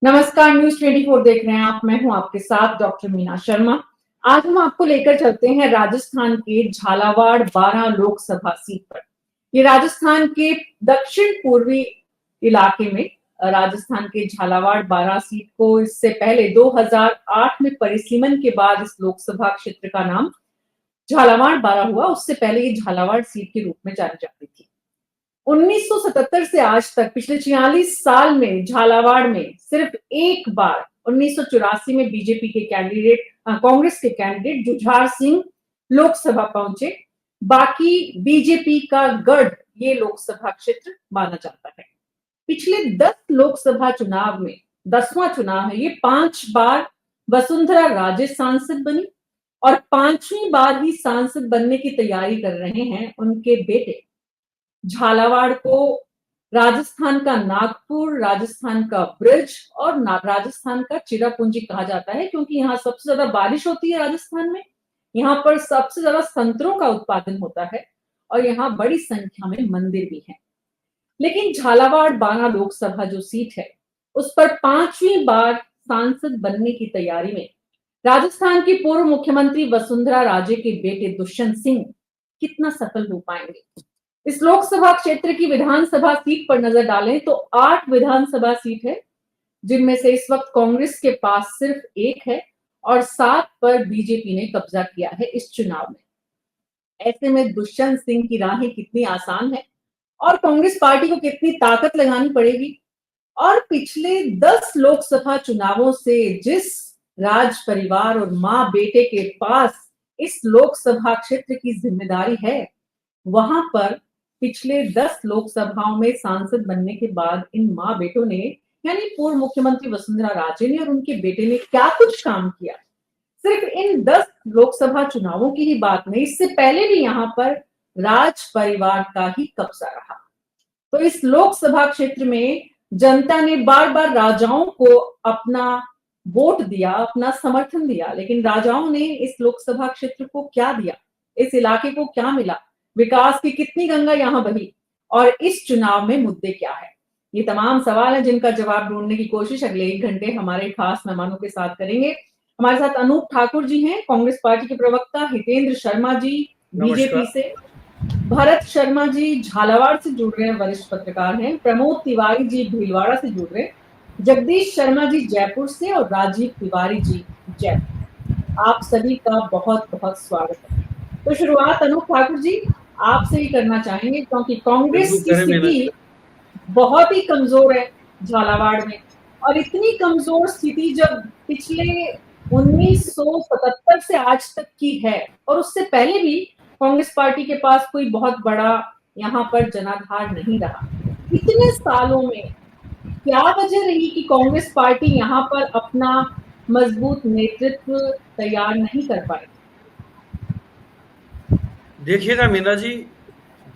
नमस्कार, न्यूज 24 देख रहे हैं आप। मैं हूं आपके साथ डॉक्टर मीना शर्मा। आज हम आपको लेकर चलते हैं राजस्थान के झालावाड़ 12 लोकसभा सीट पर। ये राजस्थान के दक्षिण पूर्वी इलाके में राजस्थान के झालावाड़ 12 सीट को इससे पहले 2008 में परिसीमन के बाद इस लोकसभा क्षेत्र का नाम झालावाड़ 12 हुआ। उससे पहले ये झालावाड़ सीट के रूप में जानी जाती थी। 1977 से आज तक पिछले 46 साल में झालावाड़ में सिर्फ एक बार 1984 में बीजेपी के कैंडिडेट कांग्रेस के कैंडिडेट जुझार सिंह लोकसभा पहुंचे। बाकी बीजेपी का गढ़ ये लोकसभा क्षेत्र माना जाता है। पिछले 10 लोकसभा चुनाव में 10वां चुनाव है ये। 5 बार वसुंधरा राजे सांसद बनी और 5वीं बार ही सांसद बनने की तैयारी कर रहे हैं उनके बेटे। झालावाड़ को राजस्थान का नागपुर, राजस्थान का ब्रिज और राजस्थान का चिरापुंजी कहा जाता है, क्योंकि यहाँ सबसे ज्यादा बारिश होती है। राजस्थान में यहाँ पर सबसे ज्यादा संतरों का उत्पादन होता है और यहाँ बड़ी संख्या में मंदिर भी हैं। लेकिन झालावाड़ 12 लोकसभा जो सीट है उस पर 5वीं बार सांसद बनने की तैयारी में राजस्थान की पूर्व मुख्यमंत्री वसुंधरा राजे के बेटे दुष्यंत सिंह कितना सफल हो पाएंगे। इस लोकसभा क्षेत्र की विधानसभा सीट पर नजर डालें तो 8 विधानसभा सीट है, जिनमें से इस वक्त कांग्रेस के पास सिर्फ 1 है और 7 पर बीजेपी ने कब्जा किया है इस चुनाव में। ऐसे में दुष्यंत सिंह की राहें कितनी आसान है और कांग्रेस पार्टी को कितनी ताकत लगानी पड़ेगी। और पिछले 10 लोकसभा चुनावों से जिस राज परिवार और मां बेटे के पास इस लोकसभा क्षेत्र की जिम्मेदारी है, वहां पर पिछले 10 लोकसभाओं में सांसद बनने के बाद इन मां बेटों ने, यानी पूर्व मुख्यमंत्री वसुंधरा राजे ने और उनके बेटे ने क्या कुछ काम किया। सिर्फ इन 10 लोकसभा चुनावों की ही बात नहीं, इससे पहले भी यहाँ पर राज परिवार का ही कब्जा रहा। तो इस लोकसभा क्षेत्र में जनता ने बार बार राजाओं को अपना वोट दिया, अपना समर्थन दिया, लेकिन राजाओं ने इस लोकसभा क्षेत्र को क्या दिया, इस इलाके को क्या मिला, विकास की कितनी गंगा यहाँ बही और इस चुनाव में मुद्दे क्या है। ये तमाम सवाल हैं जिनका जवाब ढूंढने की कोशिश अगले 1 घंटे हमारे खास मेहमानों के साथ करेंगे। हमारे साथ अनूप ठाकुर जी हैं, कांग्रेस पार्टी के प्रवक्ता, हितेंद्र शर्मा जी बीजेपी से, भरत शर्मा जी झालावाड़ से जुड़ रहे हैं, वरिष्ठ पत्रकार हैं, प्रमोद तिवारी जी भीलवाड़ा से जुड़ रहे हैं, जगदीश शर्मा जी जयपुर से और राजीव तिवारी जी जयपुर। आप सभी का बहुत बहुत स्वागत है। तो शुरुआत अनूप ठाकुर जी आपसे ही करना चाहेंगे, क्योंकि कांग्रेस की स्थिति बहुत ही कमजोर है झालावाड़ में। और इतनी कमजोर स्थिति जब पिछले 1977 से आज तक की है और उससे पहले भी कांग्रेस पार्टी के पास कोई बहुत बड़ा यहाँ पर जनाधार नहीं रहा। इतने सालों में क्या वजह रही कि कांग्रेस पार्टी यहाँ पर अपना मजबूत नेतृत्व तैयार नहीं कर पाई? देखिएगा मीना जी,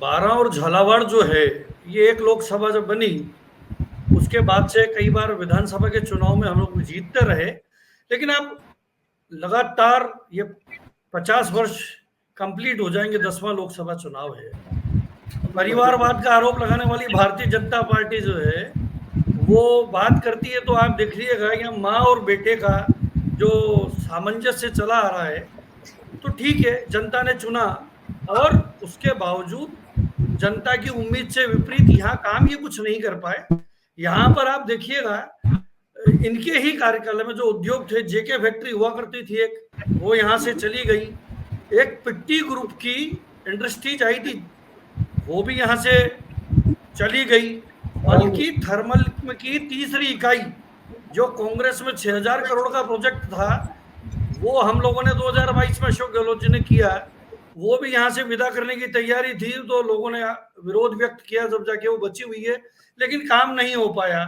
12 और झालावाड़ जो है, ये एक लोकसभा जब बनी उसके बाद से कई बार विधानसभा के चुनाव में हम लोग जीतते रहे, लेकिन अब लगातार ये 50 वर्ष कंप्लीट हो जाएंगे, 10वां लोकसभा चुनाव है। परिवारवाद का आरोप लगाने वाली भारतीय जनता पार्टी जो है वो बात करती है, तो आप देख लीजिएगा यहाँ माँ और बेटे का जो सामंजस्य चला आ रहा है, तो ठीक है, जनता ने चुना और उसके बावजूद जनता की उम्मीद से विपरीत यहाँ काम ये कुछ नहीं कर पाए। यहाँ पर आप देखिएगा इनके ही कार्यकाल में जो उद्योग थे, जेके फैक्ट्री हुआ करती थी एक, वो यहाँ से चली गई। एक पिट्टी ग्रुप की इंडस्ट्रीज आई थी, वो भी यहाँ से चली गई। बल्कि थर्मल की तीसरी इकाई जो कांग्रेस में 6000 करोड़ का प्रोजेक्ट था, वो हम लोगों ने 2022 में अशोक गहलोत जी ने किया, वो भी यहाँ से विदा करने की तैयारी थी, तो लोगों ने विरोध व्यक्त किया, जब जाके वो बची हुई है, लेकिन काम नहीं हो पाया।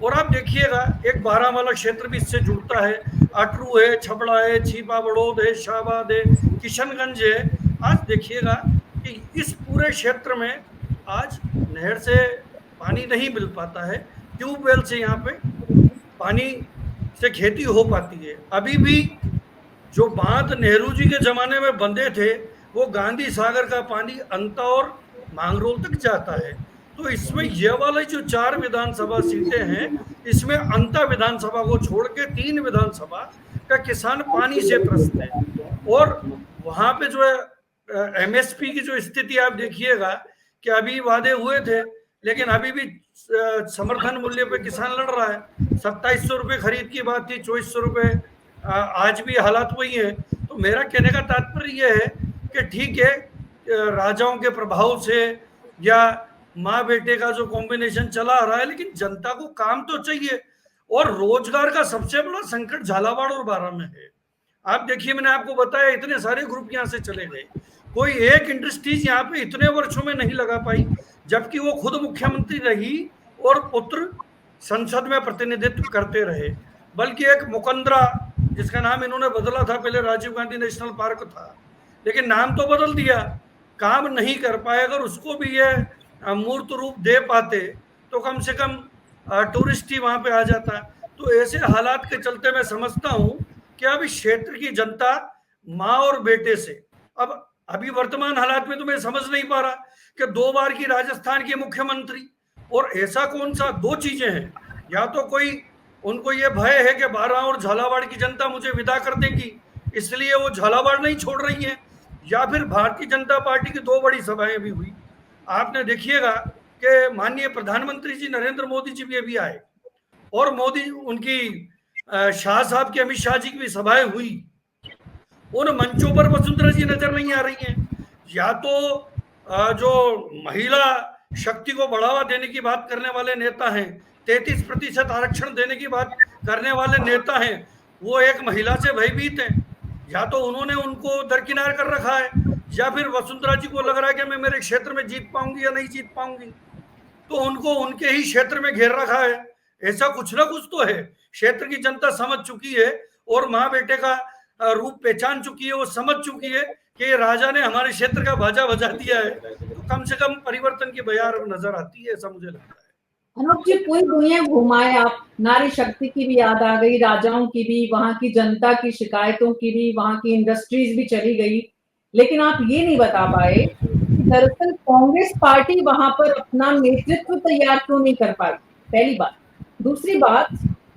और आप देखिएगा एक 12 वाला क्षेत्र भी इससे जुड़ता है, अटरू है, छबड़ा है, छीपा बड़ौद है, शाहबाद है, किशनगंज है। आज देखिएगा कि इस पूरे क्षेत्र में आज नहर से पानी नहीं मिल पाता है, ट्यूबवेल से यहाँ पे पानी से खेती हो पाती है। अभी भी जो बांध नेहरू जी के जमाने में बंधे थे, वो गांधी सागर का पानी अंता और मांगरोल तक जाता है। तो इसमें ये वाले जो 4 विधानसभा सीटें हैं, इसमें अंतर विधानसभा को छोड़ के 3 विधानसभा का किसान पानी से त्रस्त है। और वहां पे जो है एमएसपी की जो स्थिति आप देखिएगा कि अभी वादे हुए थे, लेकिन अभी भी समर्थन मूल्य पे किसान लड़ रहा है। 2700 रुपये खरीद की बात थी, 2400 रुपये आज भी हालात वही है। तो मेरा कहने का तात्पर्य यह है कि ठीक है, राजाओं के प्रभाव से या माँ बेटे का जो कॉम्बिनेशन चला आ रहा है, लेकिन जनता को काम तो चाहिए। और रोजगार का सबसे बड़ा संकट झालावाड़ और बारां में है। आप देखिए, मैंने आपको बताया इतने सारे ग्रुप यहाँ से चले गए, कोई एक इंडस्ट्रीज यहाँ पे इतने वर्षों में नहीं लगा पाई, जबकि वो खुद मुख्यमंत्री रही और पुत्र संसद में प्रतिनिधित्व करते रहे। बल्कि एक मुकंदरा, जिसका नाम इन्होंने बदला था, पहले राजीव गांधी नेशनल पार्क था, लेकिन नाम तो बदल दिया, काम नहीं कर पाए। अगर उसको भी ये मूर्त रूप दे पाते तो कम से कम टूरिस्ट ही वहां पे आ जाता। तो ऐसे हालात के चलते मैं समझता हूं कि अब इस क्षेत्र की जनता माँ और बेटे से, अब अभी वर्तमान हालात में तो मैं समझ नहीं पा रहा कि 2 बार की राजस्थान के मुख्यमंत्री, और ऐसा कौन सा 2 चीजें हैं, या तो कोई उनको ये भय है कि बारां और झालावाड़ की जनता मुझे विदा कर देगी इसलिए वो झालावाड़ नहीं छोड़ रही है, या फिर भारतीय जनता पार्टी की 2 बड़ी सभाएं भी हुई। आपने देखिएगा कि माननीय प्रधानमंत्री जी नरेंद्र मोदी जी भी अभी आए, और मोदी उनकी शाह साहब की, अमित शाह जी की भी सभाएं हुई। उन मंचों पर वसुंधरा जी नजर नहीं आ रही हैं। या तो जो महिला शक्ति को बढ़ावा देने की बात करने वाले नेता हैं, 33% आरक्षण देने की बात करने वाले नेता हैं, वो एक महिला से भयभीत हैं। या तो उन्होंने उनको दरकिनार कर रखा है, या फिर वसुंधरा जी को लग रहा है कि मैं मेरे क्षेत्र में जीत पाऊंगी या नहीं जीत पाऊंगी, तो उनको उनके ही क्षेत्र में घेर रखा है। ऐसा कुछ ना कुछ तो है। क्षेत्र की जनता समझ चुकी है और माँ बेटे का रूप पहचान चुकी है, वो समझ चुकी है कि ये राजा ने हमारे क्षेत्र का बाजा बजा दिया है। तो कम से कम परिवर्तन की बयार नजर आती है, ऐसा मुझे लगता है। अनूप जी, पूरी दुनिया घुमाए आप, नारी शक्ति की भी याद आ गई, राजाओं की भी, वहां की जनता की शिकायतों की भी, वहां की इंडस्ट्रीज भी चली गई, लेकिन आप ये नहीं बता पाए कि दरअसल कांग्रेस पार्टी वहां पर अपना नेतृत्व तैयार क्यों नहीं कर पाई, पहली बात। दूसरी बात,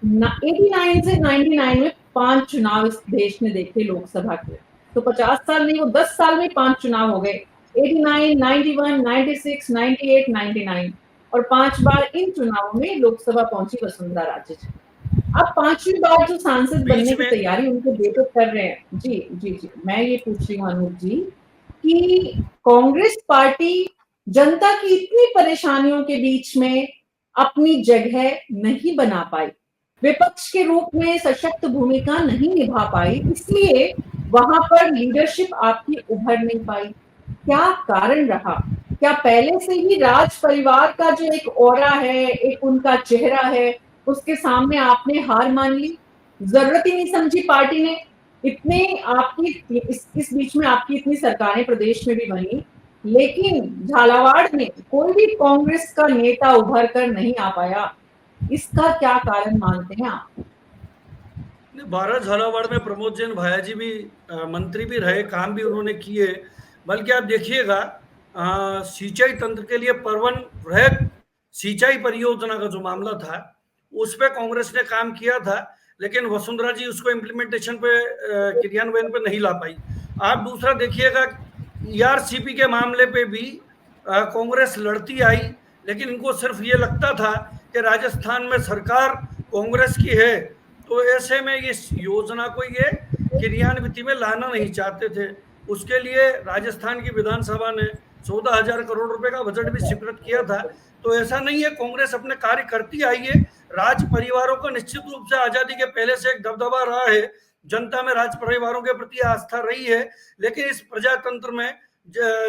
89 से 99 में 5 चुनाव इस देश ने देखे लोकसभा के, तो 50 साल नहीं, वो 10 साल में 5 चुनाव हो गए, 89, 91, 96, 98, 99, और 5 बार इन चुनावों में लोकसभा पहुंची वसुंधरा राजे जी। अब 5वीं बार जो सांसद बनने की तैयारी उनके बेटे कर रहे हैं। जी जी जी, मैं ये पूछ रही हूँ अनूप जी कि कांग्रेस पार्टी जनता की इतनी परेशानियों के बीच में अपनी जगह नहीं बना पाई, विपक्ष के रूप में सशक्त भूमिका नहीं निभा पाई, इसलिए वहां पर लीडरशिप आपकी उभर नहीं पाई। क्या कारण रहा? क्या पहले से ही राज परिवार का जो एक ऑरा है, एक उनका चेहरा है, उसके सामने आपने हार मान ली, जरूरत ही नहीं समझी पार्टी ने? इतने आपकी इस बीच में आपकी इतनी सरकारें प्रदेश में भी बनी, लेकिन झालावाड़ में कोई भी कांग्रेस का नेता उभर कर नहीं आ पाया, इसका क्या कारण मानते हैं आप? 12 झालावाड़ में प्रमोद जैन भाया जी भी मंत्री भी रहे, काम भी उन्होंने किए। बल्कि आप देखिएगा सिंचाई तंत्र के लिए परवन वृहद सिंचाई परियोजना का जो मामला था, उस पर कांग्रेस ने काम किया था, लेकिन वसुंधरा जी उसको इम्प्लीमेंटेशन पे, क्रियान्वयन पे नहीं ला पाई। आप दूसरा देखिएगा, ईआरसीपी के मामले पे भी कांग्रेस लड़ती आई, लेकिन इनको सिर्फ ये लगता था कि राजस्थान में सरकार कांग्रेस की है, तो ऐसे में इस योजना को ये क्रियान्विति में लाना नहीं चाहते थे। उसके लिए राजस्थान की विधानसभा ने 14,000 करोड़ रुपए का बजट भी स्वीकृत किया था। तो ऐसा नहीं है, कांग्रेस अपने कार्य करती आई है। राज परिवारों का निश्चित रूप से आजादी के पहले से एक दबदबा रहा है, जनता में राज परिवारों के प्रति आस्था रही है, लेकिन इस प्रजातंत्र में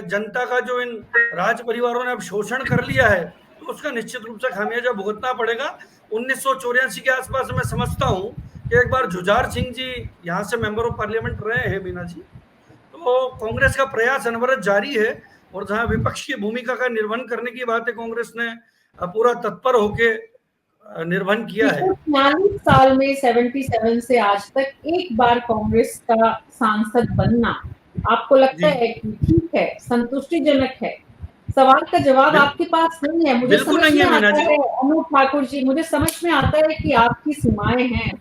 जनता का जो इन राज परिवारों ने अब शोषण कर लिया है, तो उसका निश्चित रूप से खामियाजा भुगतना पड़ेगा। 1984 के आसपास मैं समझता हूं कि एक बार जुझार सिंह जी यहाँ से मेंबर ऑफ पार्लियामेंट रहे हैं मीना जी, तो कांग्रेस का प्रयास अनवरत जारी है, और जहां विपक्ष की भूमिका का निर्वहन करने की बात है, कांग्रेस ने पूरा तत्पर होके निर्वहन किया है। 40 साल में 77 से आज तक एक बार कांग्रेस का सांसद बनना आपको लगता है कि ठीक है, संतुष्टिजनक है? सवाल का जवाब आपके पास नहीं है। मुझे बिल्कुल समझ नहीं में है मीना आता जी। है अनूप ठाकुर जी, मुझे समझ में आता है कि आपकी सीमाएं हैं।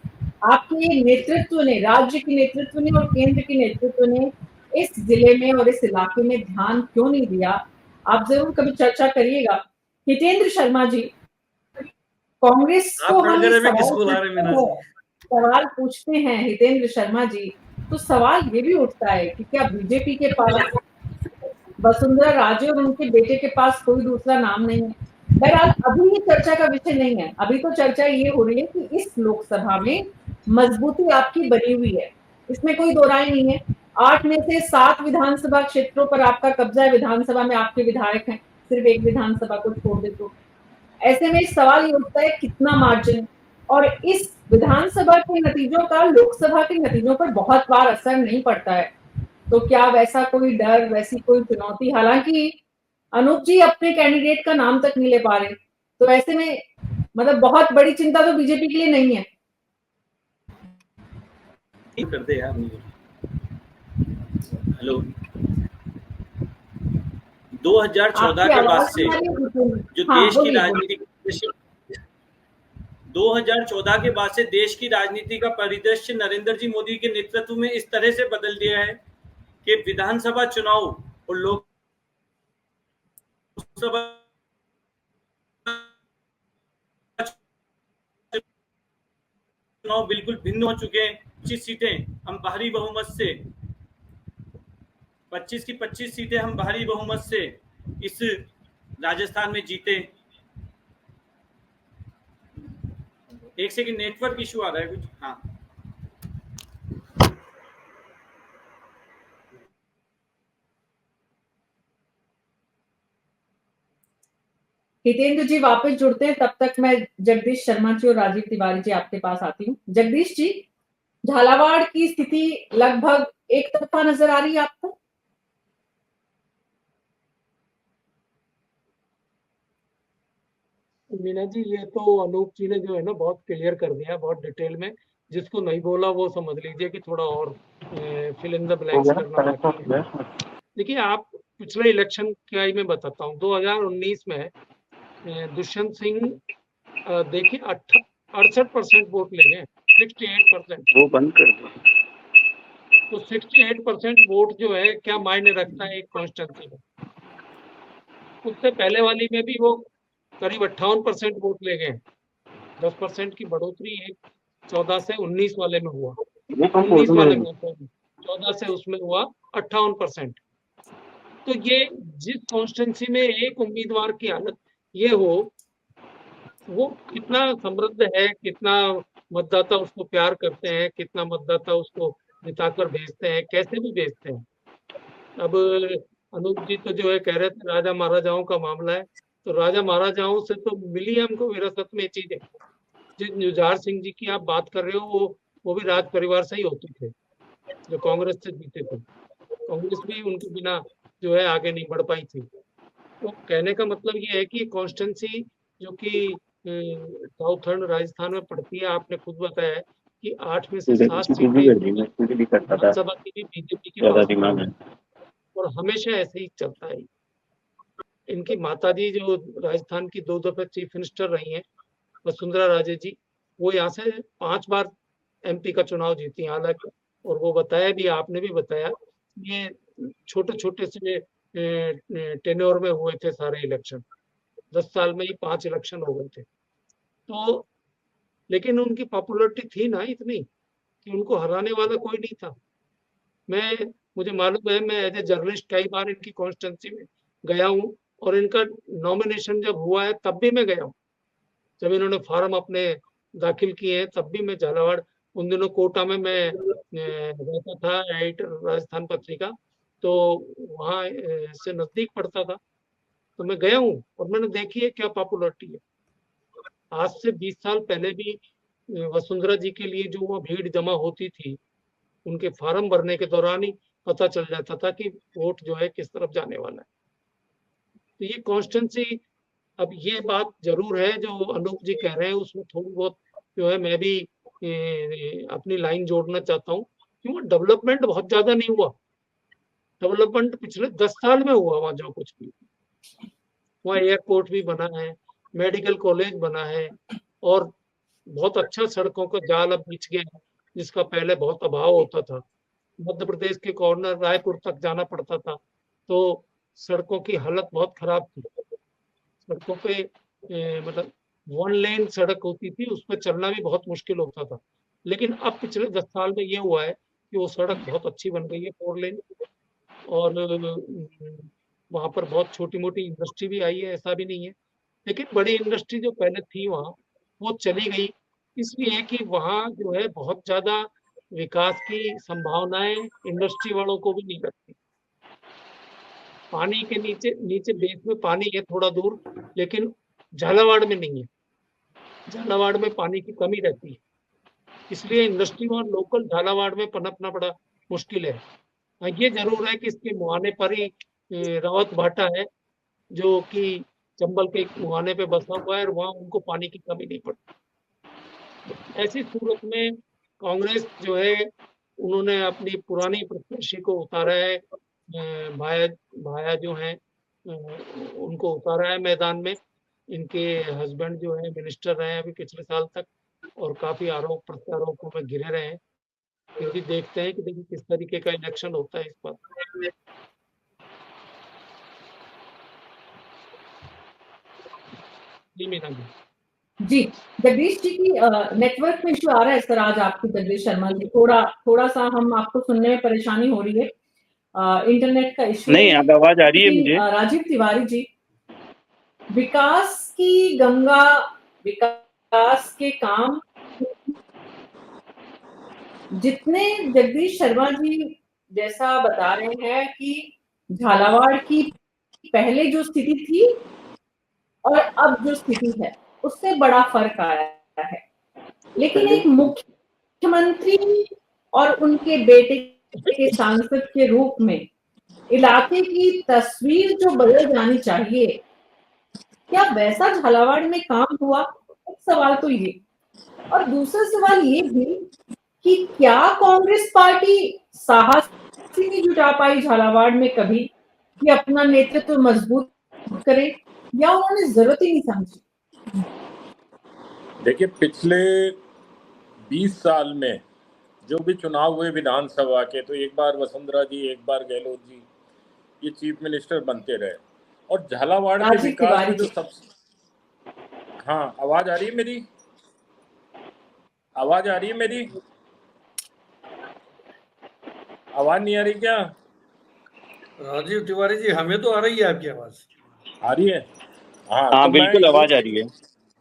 आपके नेतृत्व ने, राज्य के नेतृत्व ने और केंद्र के नेतृत्व ने इस जिले में और इस इलाके में ध्यान क्यों नहीं दिया। आप जरूर कभी चर्चा करिएगा। हितेंद्र शर्मा जी, कांग्रेस आप को हम कड़कड़े ये में किस सवाल बुला रहे हैं पूछते मीना हैं, जी? सवाल पूछते हैं हितेंद्र शर्मा जी, तो सवाल ये भी उठता है कि क्या बीजेपी के पास वसुंधरा राजे और उनके बेटे के पास कोई दूसरा नाम नहीं है। बहरहाल अभी ये चर्चा का विषय नहीं है। अभी तो चर्चा ये हो रही है कि इस लोकसभा में मजबूती आपकी बनी हुई है, इसमें कोई दो राय नहीं है। 8 में से 7 विधानसभा क्षेत्रों पर आपका कब्जा है, विधानसभा में आपके विधायक हैं, सिर्फ एक विधानसभा को छोड़ दे तो। ऐसे में सवाल ये उठता है कितना मार्जिन, और इस विधानसभा के नतीजों का लोकसभा के नतीजों पर बहुत बार असर नहीं पड़ता है। तो क्या वैसा कोई डर, वैसी कोई चुनौती, हालांकि अनूप जी अपने कैंडिडेट का नाम तक नहीं ले पा रहे, तो ऐसे में मतलब बहुत बड़ी चिंता तो बीजेपी के लिए नहीं है। कर दे यार। हेलो, 2014 आपकी के बाद आवाज से नहीं आ रही है। जो हाँ देश की बोलिए बोलिए। राजनीति 2014 के बाद से देश की राजनीति का परिदृश्य नरेंद्र जी मोदी के नेतृत्व में इस तरह से बदल दिया है कि विधानसभा चुनाव और लोकसभा चुनाव बिल्कुल भिन्न हो चुके हैं। 25 सीटें हम भारी बहुमत से 25 की 25 सीटें हम भारी बहुमत से इस राजस्थान में जीते। एक सेकंड, नेटवर्क इशू आ रहा है कुछ। हाँ, हितेंद्र जी वापस जुड़ते हैं, तब तक मैं जगदीश शर्मा जी और राजीव तिवारी जी आपके पास आती हूँ। जगदीश जी, झालावाड़ की स्थिति लगभग एक तरफा नजर आ रही है आपको? मीना जी, ये तो अनूप जी ने जो है ना बहुत क्लियर कर दिया, बहुत डिटेल में। जिसको नहीं बोला वो समझ लीजिए कि थोड़ा और फिल इन द ब्लैंक्स करना बाकी है। देखिए, आप पिछले इलेक्शन का ही मैं बताता हूँ। 2019 में दुष्यंत सिंह देखिए 68% वोट ले गए, 68%। वो बंद कर दो। तो 68% वोट जो है क्या मायने रखता है एक कॉन्स्टिट्यूंसी में। उससे पहले वाली में भी वो करीब 58% वोट ले गए। 10% की बढ़ोतरी है 14 से 19 वाले में हुआ, 19 वाले में 14 से उसमें हुआ 58%। तो ये जिस कॉन्स्टिट्यूंसी में एक उम्मीदवार की हालत ये हो, वो कितना समृद्ध है, कितना मतदाता उसको प्यार करते हैं, कितना मतदाता उसको जिताकर भेजते हैं, कैसे भी भेजते हैं। अब अनूप जी तो जो है कह रहे थे राजा महाराजाओं का मामला है, तो राजा महाराजाओं से तो मिली हमको विरासत में चीजें। जिस जुझार सिंह जी की आप बात कर रहे हो, वो भी राज परिवार से ही होते थे, जो कांग्रेस से जीते थे। कांग्रेस भी उनके बिना जो है आगे नहीं बढ़ पाई थी। तो कहने का मतलब ये है कि कॉन्स्टेंसी जो कि साउथर्न राजस्थान में पड़ती है, आपने खुद बताया है कि 8 में से 7 सीटें विधानसभा की भी बीजेपी के पास है, और हमेशा ऐसे ही चलता है। इनकी माताजी जो राजस्थान की 2 दफे चीफ मिनिस्टर रही हैं, वसुंधरा राजे जी, वो यहाँ से 5 बार एमपी का चुनाव जीती हालांकि। और वो बताया भी, आपने भी बताया, ये छोटे छोटे से टेन्योर में हुए थे सारे इलेक्शन। 10 साल में ही 5 इलेक्शन हो गए थे। तो लेकिन उनकी पॉपुलरिटी थी ना इतनी कि उनको हराने वाला कोई नहीं था। मुझे मालूम है, मैं एज ए जर्नलिस्ट कई बार इनकी कॉन्स्टिट्यूंसी में गया हूँ, और इनका नॉमिनेशन जब हुआ है तब भी मैं गया हूँ। जब इन्होंने फॉर्म अपने दाखिल किए हैं तब भी मैं झालावाड़, उन दिनों कोटा में मैं रहता था, एडिटर राजस्थान पत्रिका, तो वहाँ से नजदीक पड़ता था। तो मैं गया हूँ और मैंने देखी है क्या पॉपुलरिटी है। आज से 20 साल पहले भी वसुंधरा जी के लिए जो वहाँ भीड़ जमा होती थी, उनके फार्म भरने के दौरान ही पता चल जाता था कि वोट जो है किस तरफ जाने वाला है। तो ये कॉन्स्टेंसी, अब ये बात जरूर है जो अनूप जी कह रहे हैं, उसमें थोड़ी बहुत जो है मैं भी अपनी लाइन जोड़ना चाहता हूँ, क्योंकि डेवलपमेंट बहुत ज्यादा नहीं हुआ। डेवलपमेंट पिछले 10 साल में हुआ वहाँ जो कुछ भी। वहाँ एयरपोर्ट भी बना है, मेडिकल कॉलेज बना है और बहुत अच्छा सड़कों का जाल अब बिछ गया है, जिसका पहले बहुत अभाव होता था। मध्य प्रदेश के कॉर्नर रायपुर तक जाना पड़ता था, तो सड़कों की हालत बहुत खराब थी। सड़कों पे मतलब 1 लेन सड़क होती थी, उस पे चलना भी बहुत मुश्किल होता था। लेकिन अब पिछले 10 साल में ये हुआ है कि वो सड़क बहुत अच्छी बन गई है 4 लेन और वहाँ पर बहुत छोटी-मोटी इंडस्ट्री भी आई है, ऐसा भी नहीं है। लेकिन बड़ी इंडस्ट्री जो पहले थी वहाँ, वो चली गई इसलिए कि वहाँ जो है बहुत ज़्यादा विकास की संभावनाएँ इंडस्ट्री वालों को भी नहीं लगती। पानी के नीचे नीचे बेस में पानी है थोड़ा दूर, लेकिन झालावाड़ में नहीं है। झालावाड़ में पानी की कमी रहती है, इसलिए इंडस्ट्री और लोकल झालावाड़ में पनपना बड़ा मुश्किल है। हाँ, ये ज़रूर है कि इसके मुहाने पर ही रावत भाटा है, जो कि चंबल के एक मुहाने पे बसा हुआ है और वहाँ उनको पानी की कमी नहीं पड़ती। ऐसी सूरत में कांग्रेस जो है, उन्होंने अपनी पुरानी प्रत्याशी को उतारा है, भाया भाया जो हैं उनको उतारा है मैदान में। इनके हस्बैंड जो है मिनिस्टर रहे हैं अभी पिछले साल तक और काफ़ी आरोप प्रत्यारोपों में घिरे रहे हैं। फिर भी देखते हैं कि देखिए किस तरीके का इलेक्शन होता है इस बार। जी मीना जी। जी, जगदीश जी की नेटवर्क में इश्यू आ रहा है सर आज आपकी, जगदीश शर्मा जी, थोड़ा सा हम आपको सुनने में परेशानी हो रही है, इंटरनेट का इश्यू नहीं, अब आवाज आ रही है मुझे। राजीव तिवारी जी, विकास की गंगा, विकास के काम जितने जगदीश शर्मा जी जैसा बता रहे हैं कि झालावाड़ की पहले जो स्थिति थी और अब जो स्थिति है उससे बड़ा फर्क आया है, लेकिन एक मुख्यमंत्री और उनके बेटे के सांसद के रूप में इलाके की तस्वीर जो बदल जानी चाहिए, क्या वैसा झालावाड़ में काम हुआ? एक सवाल तो ये, और दूसरा सवाल ये भी कि क्या कांग्रेस पार्टी साहस ही नहीं जुटा पाई झालावाड़ में कभी कि अपना नेतृत्व मजबूत करे, या उन्होंने जरूरत ही नहीं समझी? देखिए, पिछले 20 साल में जो भी चुनाव हुए विधानसभा के, तो एक बार वसुंधरा जी, एक बार गहलोत जी ये चीफ मिनिस्टर बनते रहे और झालावाड़ के विकास में जो हाँ, आवाज आ रही है मेरी? आवाज आ रही है मेरी? आवाज नहीं आ रही क्या? राजीव तिवारी जी, हमें तो आ रही है आपकी आवाज। आ रही है? हाँ, तो बिल्कुल आवाज आ रही है।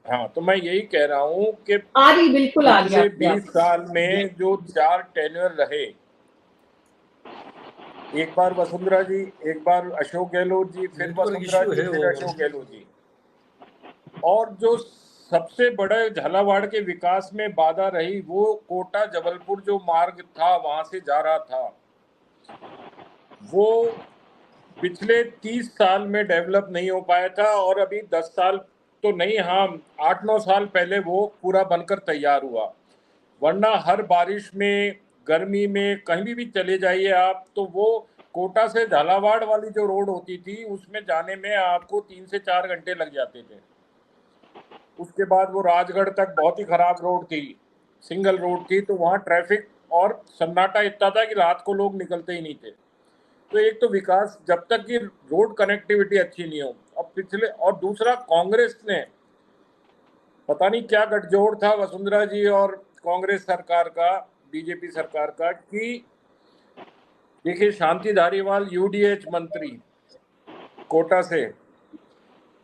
हाँ, तो मैं यही कह रहा हूँ कि आ रही, बिल्कुल आ रही है। 20 साल में जो 4 टेन्योर रहे, एक बार वसुंधरा जी, एक बार अशोक गहलोत जी, फिर वसुंधरा जी, फिर अशोक गहलोत जी, और जो सबसे बड़े झालावाड़ के विकास में बाधा रही वो कोटा जबलपुर जो मार्ग था वहां से जा रहा था, वो पिछले 30 साल में डेवलप नहीं हो पाया था और अभी 10 साल तो नहीं, हाँ 8-9 साल पहले वो पूरा बनकर तैयार हुआ। वरना हर बारिश में, गर्मी में, कहीं भी चले जाइए आप, तो वो कोटा से झालावाड़ वाली जो रोड होती थी उसमें जाने में आपको 3 से 4 घंटे लग जाते थे। उसके बाद वो राजगढ़ तक बहुत ही खराब रोड थी, सिंगल रोड थी, तो वहाँ ट्रैफिक और सन्नाटा इतना था कि रात को लोग निकलते ही नहीं थे। तो एक तो विकास, जब तक कि रोड कनेक्टिविटी अच्छी नहीं हो, और दूसरा कांग्रेस ने पता नहीं क्या गठजोड़ था वसुंधरा जी और कांग्रेस सरकार का, बीजेपी सरकार का, कि देखिए शांति धारीवाल यूडीएच मंत्री कोटा से,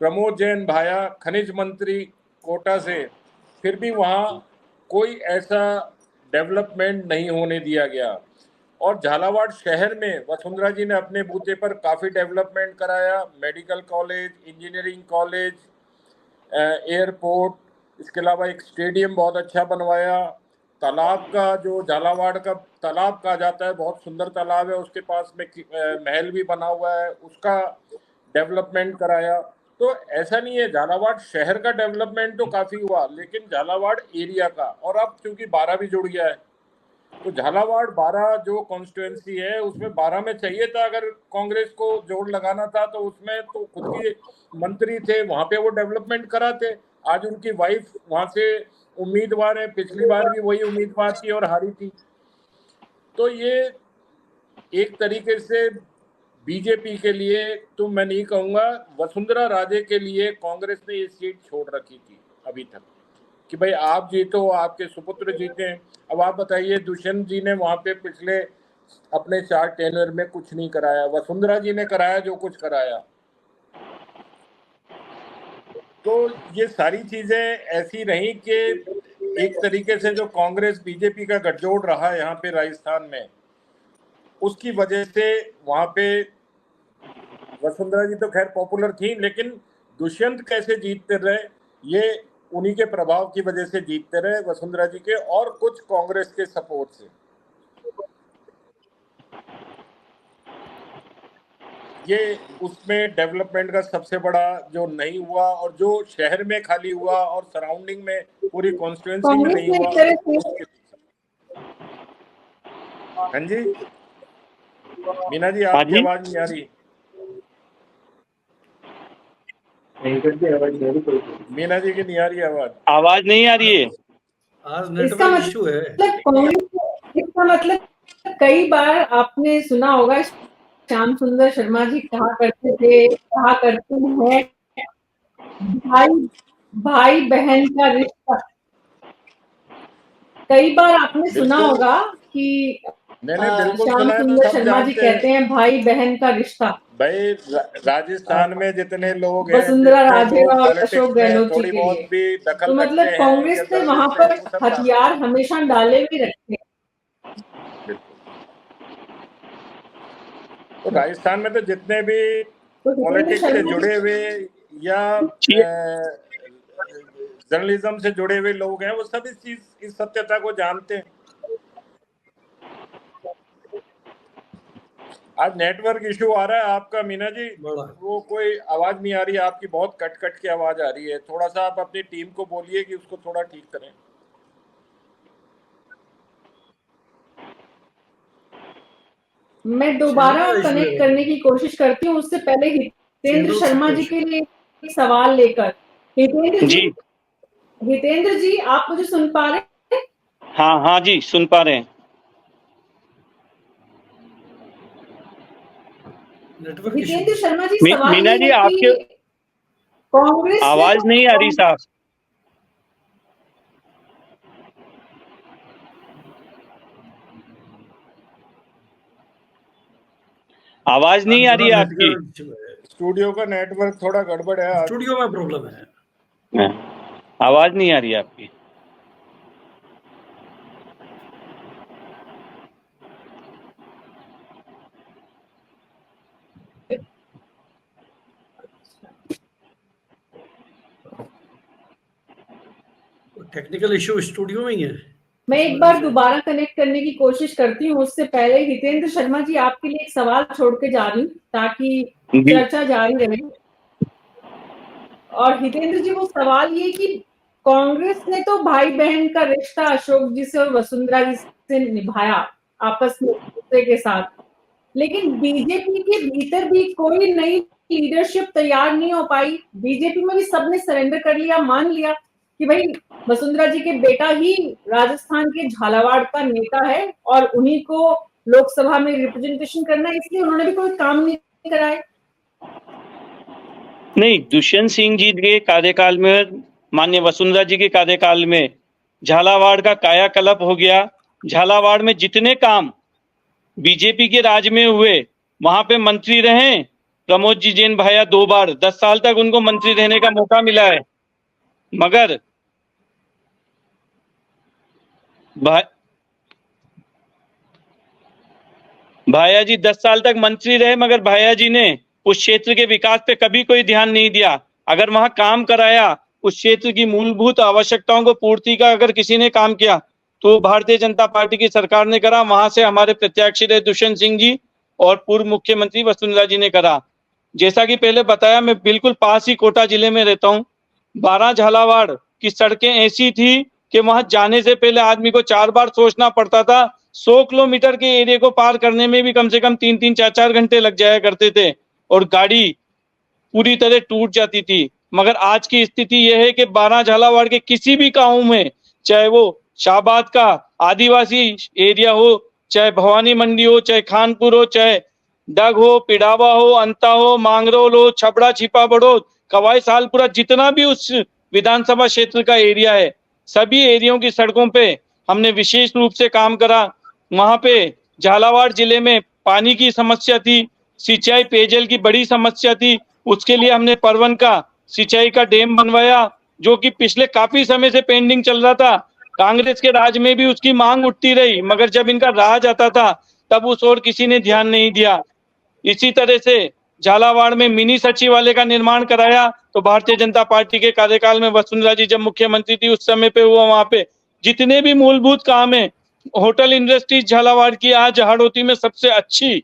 प्रमोद जैन भाया खनिज मंत्री कोटा से, फिर भी वहाँ कोई ऐसा डेवलपमेंट नहीं होने दिया गया। और झालावाड़ शहर में वसुंधरा जी ने अपने बूते पर काफ़ी डेवलपमेंट कराया, medical college, engineering college, airport, इसके अलावा एक स्टेडियम बहुत अच्छा बनवाया, तालाब का, जो झालावाड़ का तालाब कहा जाता है, बहुत सुंदर तालाब है, उसके पास में महल भी बना हुआ है, उसका डेवलपमेंट कराया। तो ऐसा नहीं है, झालावाड़ शहर का डेवलपमेंट तो काफ़ी हुआ, लेकिन झालावाड़ एरिया का, और अब चूंकि 12 भी जुड़ गया है तो झालावाड़ 12 जो कॉन्स्टिट्यूएंसी है उसमें 12 में चाहिए था, अगर कांग्रेस को जोड़ लगाना था तो उसमें तो खुद के मंत्री थे, वहां पे वो डेवलपमेंट कराते। आज उनकी वाइफ वहां से उम्मीदवार है, पिछली बार भी वही उम्मीदवार थी और हारी थी। तो ये एक तरीके से बीजेपी के लिए, तो मैं नहीं कहूंगा, वसुंधरा राजे के लिए कांग्रेस ने ये सीट छोड़ रखी थी अभी तक कि भाई आप जीतो, आपके सुपुत्र जीते। अब आप बताइए, दुष्यंत जी ने वहां पे पिछले अपने 4 टेन्योर में कुछ नहीं कराया, वसुंधरा जी ने कराया जो कुछ कराया। तो ये सारी चीजें ऐसी रही कि एक तरीके से जो कांग्रेस बीजेपी का गठजोड़ रहा है यहाँ पे राजस्थान में, उसकी वजह से वहां पे वसुंधरा जी तो खैर पॉपुलर थी, लेकिन दुष्यंत कैसे जीतते रहे, ये उन्हीं के प्रभाव की वजह से जीतते रहे, वसुंधरा जी के और कुछ कांग्रेस के सपोर्ट से। ये उसमें डेवलपमेंट का सबसे बड़ा जो नहीं हुआ, और जो शहर में खाली हुआ और सराउंडिंग में पूरी कॉन्स्टिट्यूएंसी में कांग्रेस नहीं ने हुआ, एक तरह से हाँ जी मीना जी, हाँ आपकी जी। आवाज नहीं आ रही। मीना जी की नहीं आ रही आवाज। आवाज नहीं आ रही है। आज इसका नेटवर्क इशू है। मतलब कांग्रेस, इसका मतलब कई बार आपने सुना होगा श्याम सुंदर शर्मा जी कहा करते हैं भाई भाई बहन का रिश्ता। कई बार आपने सुना बिल्कुल। होगा कि मैंने बिल्कुल श्याम सुना है, सुंदर सब शर्मा जी जानते हैं। कहते हैं भाई बहन का रिश्ता। भाई राजस्थान में जितने लोग हैं, वसुंधरा जितने राजे लोग और अशोक पॉलिटिक्स में गहलोत जी थोड़ी के बहुत लिए, भी दखल तो रखते मतलब हैं कांग्रेस या ने वहां जर्नलिस्ट हैं, पर वो सब हथियार हमेशा डाले भी रखे हैं। बिल्कुल। तो राजस्थान में तो जितने भी तो हितेंद्र पॉलिटिक्स से शर्मा जुड़े हुए या जी। जर्नलिज्म से जुड़े हुए लोग हैं, वो सब इस सत्यता को जानते हैं। आज नेटवर्क इशू आ रहा है आपका मीना जी, बड़ा। वो कोई आवाज नहीं आ रही है आपकी, बहुत कट कट के आवाज आ रही है। थोड़ा सा आप अपनी टीम को बोलिए कि उसको थोड़ा ठीक करें। मैं दोबारा चैनल का इशू कनेक्ट है। करने की कोशिश करती हूँ, उससे पहले हितेंद्र चैनल शर्मा का जी इशू। के लिए एक सवाल लेकर। जी। हितेंद्र जी आप मुझे सुन पा रहे हैं? हाँ हाँ जी, सुन पा रहे हैं। Network issue. हितेंद्र शर्मा जी सवाल मीना ये जी, है आपके कि कांग्रेस ने आवाज नहीं आ रही साहब। आवाज नहीं आ रही है आपकी। स्टूडियो का नेटवर्क थोड़ा गड़बड़ है आज। स्टूडियो में प्रॉब्लम है। आवाज नहीं आ रही है आपकी। टेक्निकल इशू स्टूडियो में ही है। मैं एक बार दोबारा कनेक्ट करने की कोशिश करती हूँ, उससे पहले हितेंद्र शर्मा जी आपके लिए एक सवाल छोड़ के जा रही हूँ ताकि जी। चर्चा जारी रहे। और हितेंद्र जी, वो सवाल ये कि कांग्रेस ने तो भाई बहन का रिश्ता अशोक जी से और वसुंधरा जी से निभाया आपस में एक दूसरे के साथ, लेकिन बीजेपी के भीतर भी कोई नई लीडरशिप तैयार नहीं हो पाई। बीजेपी में भी सबने सरेंडर कर लिया, मान लिया कि भाई वसुंधरा जी के बेटा ही राजस्थान के झालावाड़ का नेता है और उन्हीं को लोकसभा में रिप्रेजेंटेशन करना है, इसलिए उन्होंने भी कोई काम नहीं कराया। नहीं, दुष्यंत सिंह जी के कार्यकाल में, माननीय वसुंधरा जी के कार्यकाल में झालावाड़ का कायाकल्प हो गया। झालावाड़ में जितने काम बीजेपी के राज में हुए, वहां पे मंत्री रहे प्रमोद जी जैन भाया 2 बार, 10 साल तक उनको मंत्री रहने का मौका मिला है। मगर भाया जी 10 साल तक मंत्री रहे, मगर भाया जी ने उस क्षेत्र के विकास पे कभी कोई ध्यान नहीं दिया। अगर वहां काम कराया, उस क्षेत्र की मूलभूत आवश्यकताओं को पूर्ति का अगर किसी ने काम किया तो भारतीय जनता पार्टी की सरकार ने करा। वहां से हमारे प्रत्याशी रहे दुष्यंत सिंह जी और पूर्व मुख्यमंत्री वसुंधरा जी ने करा। जैसा कि पहले बताया, मैं बिल्कुल पास ही कोटा जिले में रहता हूँ। 12 झालावाड़ की सड़कें ऐसी थी कि वहां जाने से पहले आदमी को 4 बार सोचना पड़ता था 100 किलोमीटर के एरिया को पार करने में भी कम से कम 3-3, 4-4 घंटे लग जाया करते थे और गाड़ी पूरी तरह टूट जाती थी। मगर आज की स्थिति यह है कि 12 झालावाड़ के किसी भी गांव में, चाहे वो शाहबाद का आदिवासी एरिया हो, चाहे भवानी मंडी हो, चाहे खानपुर हो, चाहे डग हो, पिड़ावा हो, अंता हो, मांगरोल हो, छबड़ा, छिपा बड़ौद, कवाई सालपुरा, जितना भी उस विधानसभा क्षेत्र का एरिया है, सभी एरियो की सड़कों पे हमने विशेष रूप से काम करा। वहां पे झालावाड़ जिले में पानी की समस्या थी, सिंचाई पेयजल की बड़ी समस्या थी। उसके लिए हमने परवन का सिंचाई का डैम बनवाया, जो कि पिछले काफी समय से पेंडिंग चल रहा था। कांग्रेस के राज में भी उसकी मांग उठती रही, मगर जब इनका राज आता था तब उस ओर किसी ने ध्यान नहीं दिया। इसी तरह से झालावाड़ में मिनी सचिवालय का निर्माण कराया, तो भारतीय जनता पार्टी के कार्यकाल में वसुंधरा जी जब मुख्यमंत्री थी उस समय पे हुआ। वहां पे जितने भी मूलभूत काम है, होटल इंडस्ट्रीज झालावाड़ की आज हाड़ौती में सबसे अच्छी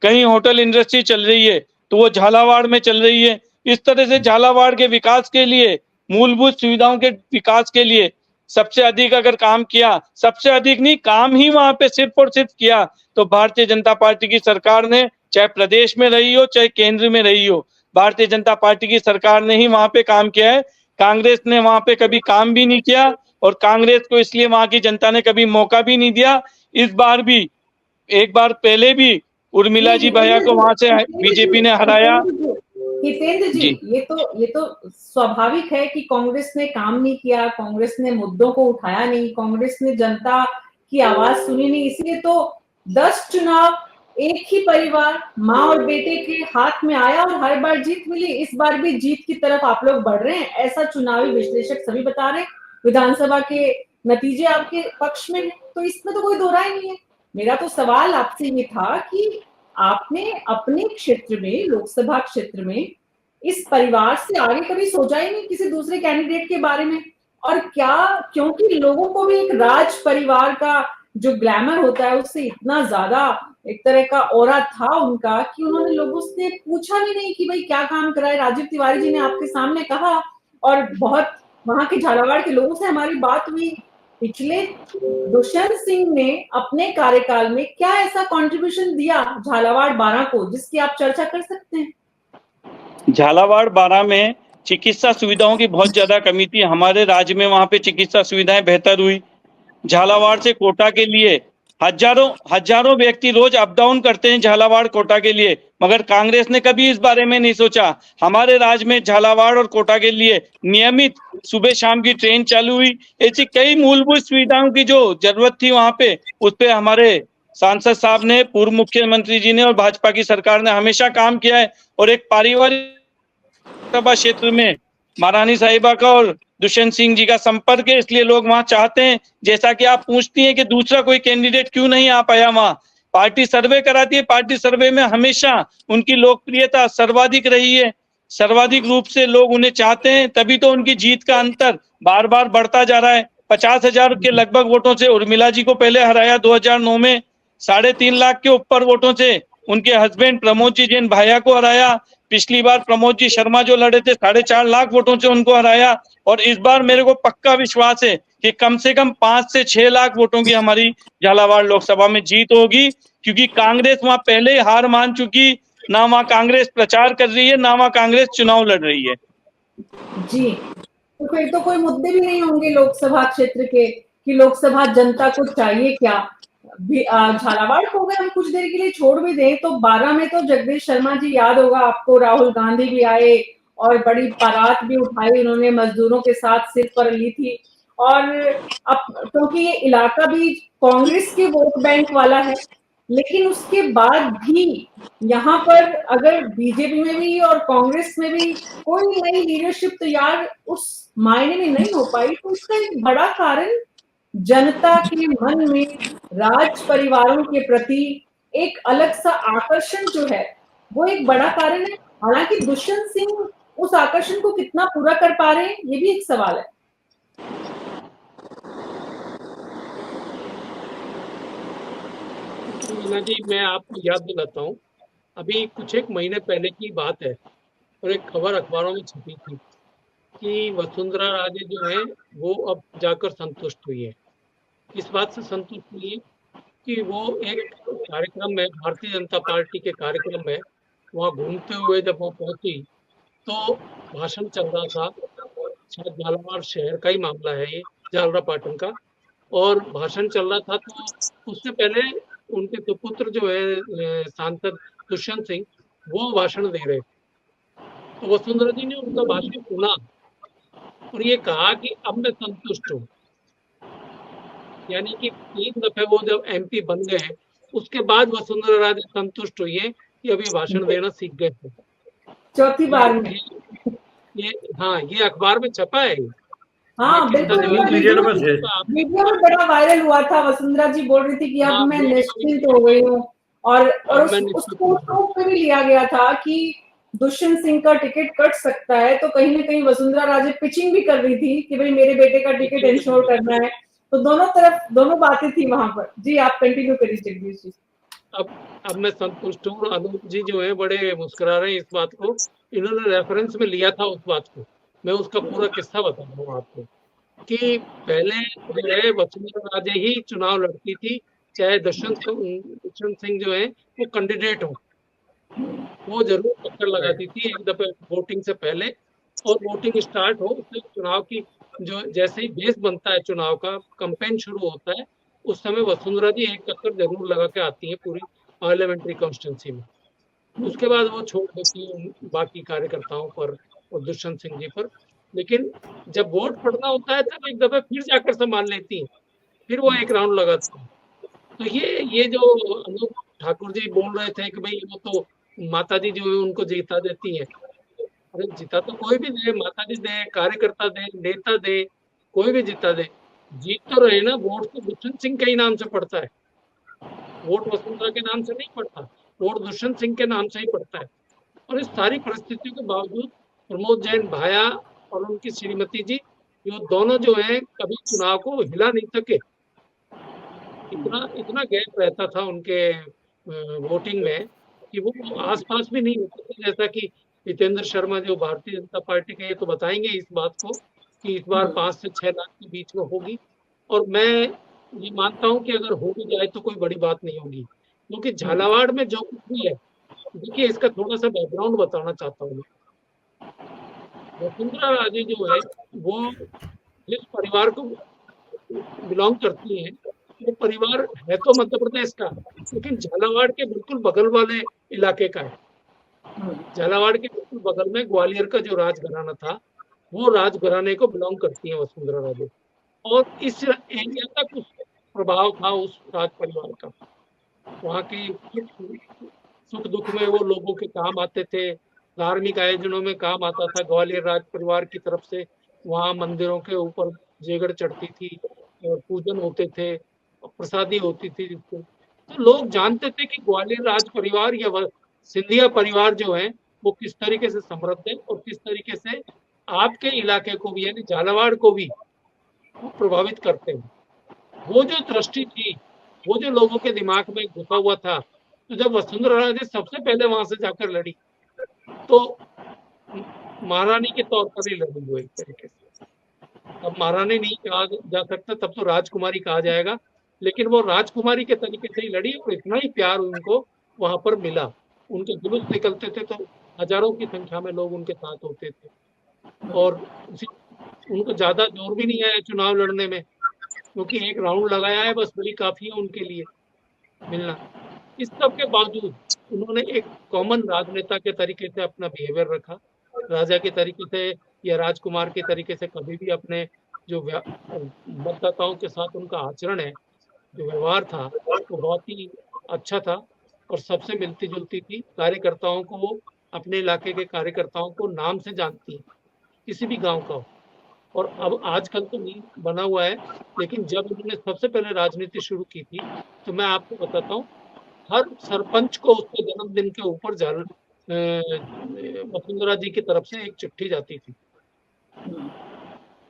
कहीं होटल इंडस्ट्री चल रही है तो वो झालावाड़ में चल रही है। इस तरह से झालावाड़ के विकास के लिए, मूलभूत सुविधाओं के विकास के लिए सबसे अधिक अगर काम किया, सबसे अधिक नहीं, काम ही वहां पे सिर्फ और सिर्फ किया तो भारतीय जनता पार्टी की सरकार ने, चाहे प्रदेश में रही हो चाहे केंद्र में रही हो, भारतीय जनता पार्टी की सरकार ने ही वहां पे काम किया है। कांग्रेस ने वहां पे कभी काम भी नहीं किया और कांग्रेस को इसलिए वहां की जनता ने कभी मौका भी नहीं दिया। इस बार भी, एक बार पहले भी उर्मिला जी भैया को वहां से बीजेपी ने हराया। हितेंद्र जी, ये तो स्वाभाविक है कि कांग्रेस ने काम नहीं किया, कांग्रेस ने मुद्दों को उठाया नहीं, कांग्रेस ने जनता की आवाज सुनी नहीं, इसलिए तो 10 चुनाव एक ही परिवार माँ और बेटे के हाथ में आया और हर बार जीत मिली। इस बार भी जीत की तरफ आप लोग बढ़ रहे हैं, ऐसा चुनावी विश्लेषक सभी बता रहे हैं। विधानसभा के नतीजे आपके पक्ष में है, तो इसमें तो कोई दो राय नहीं है। मेरा तो सवाल आपसे ये था कि आपने अपने क्षेत्र में, लोकसभा क्षेत्र में, इस परिवार से आगे कभी सोचा ही नहीं किसी दूसरे कैंडिडेट के बारे में? और क्या, क्योंकि लोगों को भी एक राज परिवार का जो ग्लैमर होता है उससे इतना ज्यादा एक तरह का ऑरा था उनका कि उन्होंने लोगों से पूछा भी नहीं कि भाई क्या काम कराए। राजीव तिवारी जी ने आपके सामने कहा और बहुत वहां के झालावाड़ के लोगों से हमारी बात हुई। पिछले दुष्यंत सिंह ने अपने कार्यकाल में क्या ऐसा कंट्रीब्यूशन दिया झालावाड़ 12 को जिसकी आप चर्चा कर सकते हैं? झालावाड़ 12 में चिकित्सा सुविधाओं की बहुत ज्यादा कमी थी। हमारे राज्य में वहां पे चिकित्सा सुविधाएं बेहतर हुई। झालावाड़ से कोटा के लिए हजारों व्यक्ति रोज अप डाउन करते हैं झालावाड़ कोटा के लिए, मगर कांग्रेस ने कभी इस बारे में नहीं सोचा। हमारे राज्य में झालावाड़ और कोटा के लिए नियमित सुबह शाम की ट्रेन चालू हुई। ऐसी कई मूलभूत सुविधाओं की जो जरूरत थी वहां पे, उस पे हमारे सांसद साहब ने, पूर्व मुख्यमंत्री जी ने और भाजपा की सरकार ने हमेशा काम किया है। और एक पारिवारिक सभा क्षेत्र में महारानी साहिबा का और दुष्यंत सिंह जी का संपर्क है, इसलिए लोग वहां चाहते हैं। जैसा कि आप पूछती हैं कि दूसरा कोई कैंडिडेट क्यों नहीं आ पाया, वहां पार्टी सर्वे कराती है, पार्टी सर्वे में हमेशा उनकी लोकप्रियता सर्वाधिक रही है। सर्वाधिक रूप से लोग उन्हें चाहते हैं, तभी तो उनकी जीत का अंतर बार बार बढ़ता जा रहा है। 50,000 के लगभग वोटों से उर्मिला जी को पहले हराया 2009 में, 3.5 लाख के ऊपर वोटों से उनके हस्बैंड प्रमोद जी जैन भाया को हराया। पिछली बार प्रमोद जी शर्मा जो लड़े थे 4.5 लाख वोटों से उनको हराया। और इस बार मेरे को पक्का विश्वास है कि कम से कम 5 से 6 लाख वोटों की हमारी झालावाड़ लोकसभा में जीत होगी, क्योंकि कांग्रेस वहां पहले हार मान चुकी, ना वहां कांग्रेस प्रचार कर रही है, ना वहां कांग्रेस चुनाव लड़ रही है। जी, तो फिर तो कोई मुद्दे भी नहीं होंगे लोकसभा क्षेत्र के कि लोकसभा जनता को चाहिए क्या। झालावाड़ को अगर हम कुछ देर के लिए छोड़ भी दें तो 12 में तो जगदीश शर्मा जी, याद होगा आपको, राहुल गांधी भी आए और बड़ी बारात भी उठाई उन्होंने, मजदूरों के साथ सिर पर ली थी। और अब क्योंकि ये इलाका भी कांग्रेस के वोट बैंक वाला है, लेकिन उसके बाद भी यहाँ पर अगर बीजेपी में भी और कांग्रेस में भी कोई नई लीडरशिप तैयार उस मायने में नहीं हो पाई, तो इसका एक बड़ा कारण जनता के मन में राज परिवारों के प्रति एक अलग सा आकर्षण जो है वो एक बड़ा कारण है। हालांकि दुष्यंत सिंह उस आकर्षण को कितना पूरा कर पा रहे हैं ये भी एक सवाल है। मीना जी, मैं आपको याद दिलाता हूँ, अभी कुछ एक महीने पहले की बात है और एक खबर अखबारों में छपी थी कि वसुंधरा राजे जो है वो अब जाकर संतुष्ट हुई है। इस बात से संतुष्ट हुई है कि वो एक कार्यक्रम में, भारतीय जनता पार्टी के कार्यक्रम में वहाँ घूमते हुए जब वो पहुंची तो भाषण चल रहा था। शायद झालावाड़ शहर का ही मामला है ये, झालरापाटन का। और भाषण चल रहा था तो उससे पहले उनके सुपुत्र जो है सांसद दुष्यंत सिंह, वो भाषण दे रहे थे। तो वसुंधरा जी ने उनका भाषण सुना और ये कहा कि अब मैं संतुष्ट हूँ। यानी कि 3 दफे वो जब MP बन गए, उसके बाद वसुंधरा राजे संतुष्ट हुई है कि अभी भाषण देना सीख गए थे। चौथी बार में। ये हाँ, ये अखबार में छपा है। हाँ बिल्कुल, पीरियड में थे। वीडियो में बड़ा वायरल हुआ था। वसुंधरा जी बोल रही थी कि अब हाँ, मैं निश्चिंत हो गई हूँ। और उसको पे भी लिया गया था कि दुष्यंत सिंह का टिकट कट सकता है, तो कहीं ना कहीं वसुंधरा राजे पिचिंग भी कर रही थी कि भाई मेरे बेटे का टिकट इंश्योर करना है। तो दोनों तरफ दोनों बातें थी वहां पर। जी आप कंटिन्यू करिए जगदीश जी। अब मैं संतुष्ट हूँ। अनूप जी जो है बड़े मुस्कुरा रहे हैं इस बात को। इन्होंने रेफरेंस में लिया था उस बात को। मैं उसका पूरा किस्सा बता रहा हूँ आपको कि पहले जो है वसुंधरा राजे ही चुनाव लड़ती थी, चाहे दुष्यंत सिंह जो है वो कैंडिडेट हो। वो जरूर चक्कर लगाती थी एक दफे वोटिंग से पहले, और वोटिंग स्टार्ट हो उससे चुनाव की जो जैसे ही बेस बनता है, चुनाव का कैंपेन शुरू होता है, उस समय वसुंधरा जी एक चक्कर जरूर लगा के आती है पूरी पार्लियामेंट्री कॉन्स्टिट्यूंसी में। उसके बाद वो छोड़ देती है बाकी कार्यकर्ताओं पर और दुष्यंत सिंह जी पर। लेकिन जब वोट पड़ना होता है तब एक दफे फिर जाकर संभाल लेती है, फिर वो एक राउंड लगाती है। तो ये जो अनूप ठाकुर जी बोल रहे थे कि भाई वो तो माता जी जो है उनको जीता देती है। अरे जीता तो कोई भी दे, माता जी दे, कार्यकर्ता दे, नेता दे, कोई भी जीता दे, जीत तो रहे ना। वोट तो दुष्यंत सिंह के ही नाम से पड़ता है, वोट वसुंधरा के नाम से नहीं पड़ता, वोट दुष्यंत सिंह के नाम से ही पड़ता है। और इस सारी परिस्थितियों के बावजूद प्रमोद जैन भाया और उनकी श्रीमती जी, ये दोनों जो है कभी चुनाव को हिला नहीं सके। इतना गैप रहता था उनके वोटिंग में कि वो आसपास भी नहीं होते थे। जैसा कि हितेंद्र शर्मा जो भारतीय जनता पार्टी के, ये तो बताएंगे इस बात को कि इस बार 5 से 6 लाख के बीच में होगी। और मैं ये मानता हूं कि अगर हो भी जाए तो कोई बड़ी बात नहीं होगी, क्योंकि झालावाड़ में जो कुछ भी है, देखिए इसका थोड़ा सा बैकग्राउंड बताना चाहता हूँ मैं। वसुंधरा राजे जो है वो जिस परिवार को बिलोंग करती हैं, वो परिवार है तो मध्य प्रदेश का, लेकिन झालावाड़ के बिल्कुल बगल वाले इलाके का है। झालावाड़ के बिल्कुल बगल में ग्वालियर का जो राजघराना था, वो राजघराने को बिलोंग करती है वसुंधरा राजे। और इस एरिया तक उस प्रभाव था उस राज परिवार का। वहाँ की सुख दुख में वो लोगों के काम आते थे, धार्मिक आयोजनों में काम आता था। ग्वालियर राज परिवार की तरफ से वहाँ मंदिरों के ऊपर जेगड़ चढ़ती थी और पूजन होते थे, प्रसादी होती थी जिसको। तो लोग जानते थे कि ग्वालियर राज परिवार या सिंधिया परिवार जो है वो किस तरीके से समृद्ध है और किस तरीके से आपके इलाके को भी, यानी झालावाड़ को भी वो प्रभावित करते हैं। वो जो दृष्टि थी, वो जो लोगों के दिमाग में घुसा हुआ था, तो जब वसुंधरा राजे सबसे पहले वहां से जाकर लड़ी, तो महारानी के तौर पर ही लड़ी वो एक तरीके से। अब महारानी नहीं कहा जा सकता, तब तो राजकुमारी कहा जाएगा, लेकिन वो राजकुमारी के तरीके से ही लड़ी और इतना ही प्यार उनको वहां पर मिला। उनके जुलूस निकलते थे तो हजारों की संख्या में लोग उनके साथ होते थे। और उनको ज्यादा जोर भी नहीं आया चुनाव लड़ने में, क्योंकि एक राउंड लगाया है बस, बड़ी काफी है उनके लिए मिलना। इस सब के बावजूद उन्होंने एक कॉमन राजनेता के तरीके से अपना बिहेवियर रखा, राजा के तरीके से या राजकुमार के तरीके से कभी भी अपने जो मतदाताओं के साथ उनका आचरण है, जो व्यवहार था, वो बहुत ही अच्छा था और सबसे मिलती जुलती थी। कार्यकर्ताओं को वो अपने इलाके के कार्यकर्ताओं को नाम से जानती है, किसी भी गांव का हो। और अब आजकल तो नहीं बना हुआ है, लेकिन जब उन्होंने सबसे पहले राजनीति शुरू की थी, तो मैं आपको बताता हूँ, हर सरपंच को उसके जन्मदिन के ऊपर वसुंधरा जी की तरफ से एक चिट्ठी जाती थी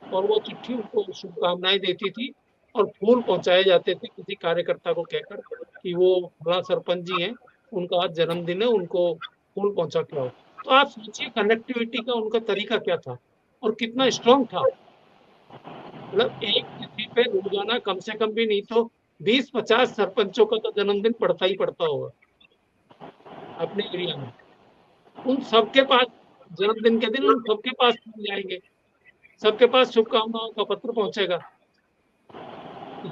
और वो चिट्ठी उनको शुभकामनाएं देती थी और फूल पहुंचाए जाते थे किसी कार्यकर्ता को कहकर कि वो फला सरपंच जी हैं, उनका आज जन्मदिन है, उनको फूल पहुंचा के आओ। तो आप सोचिए कनेक्टिविटी का उनका तरीका क्या था और कितना स्ट्रांग था। मतलब एक चिट्ठी पे रोजाना कम से कम भी नहीं तो 20-50 सरपंचों का तो जन्मदिन पड़ता ही पड़ता होगा अपने एरिया में। उन सबके पास जन्मदिन के दिन उन सबके पास जाएंगे, सबके पास शुभकामनाओं का पत्र पहुंचेगा।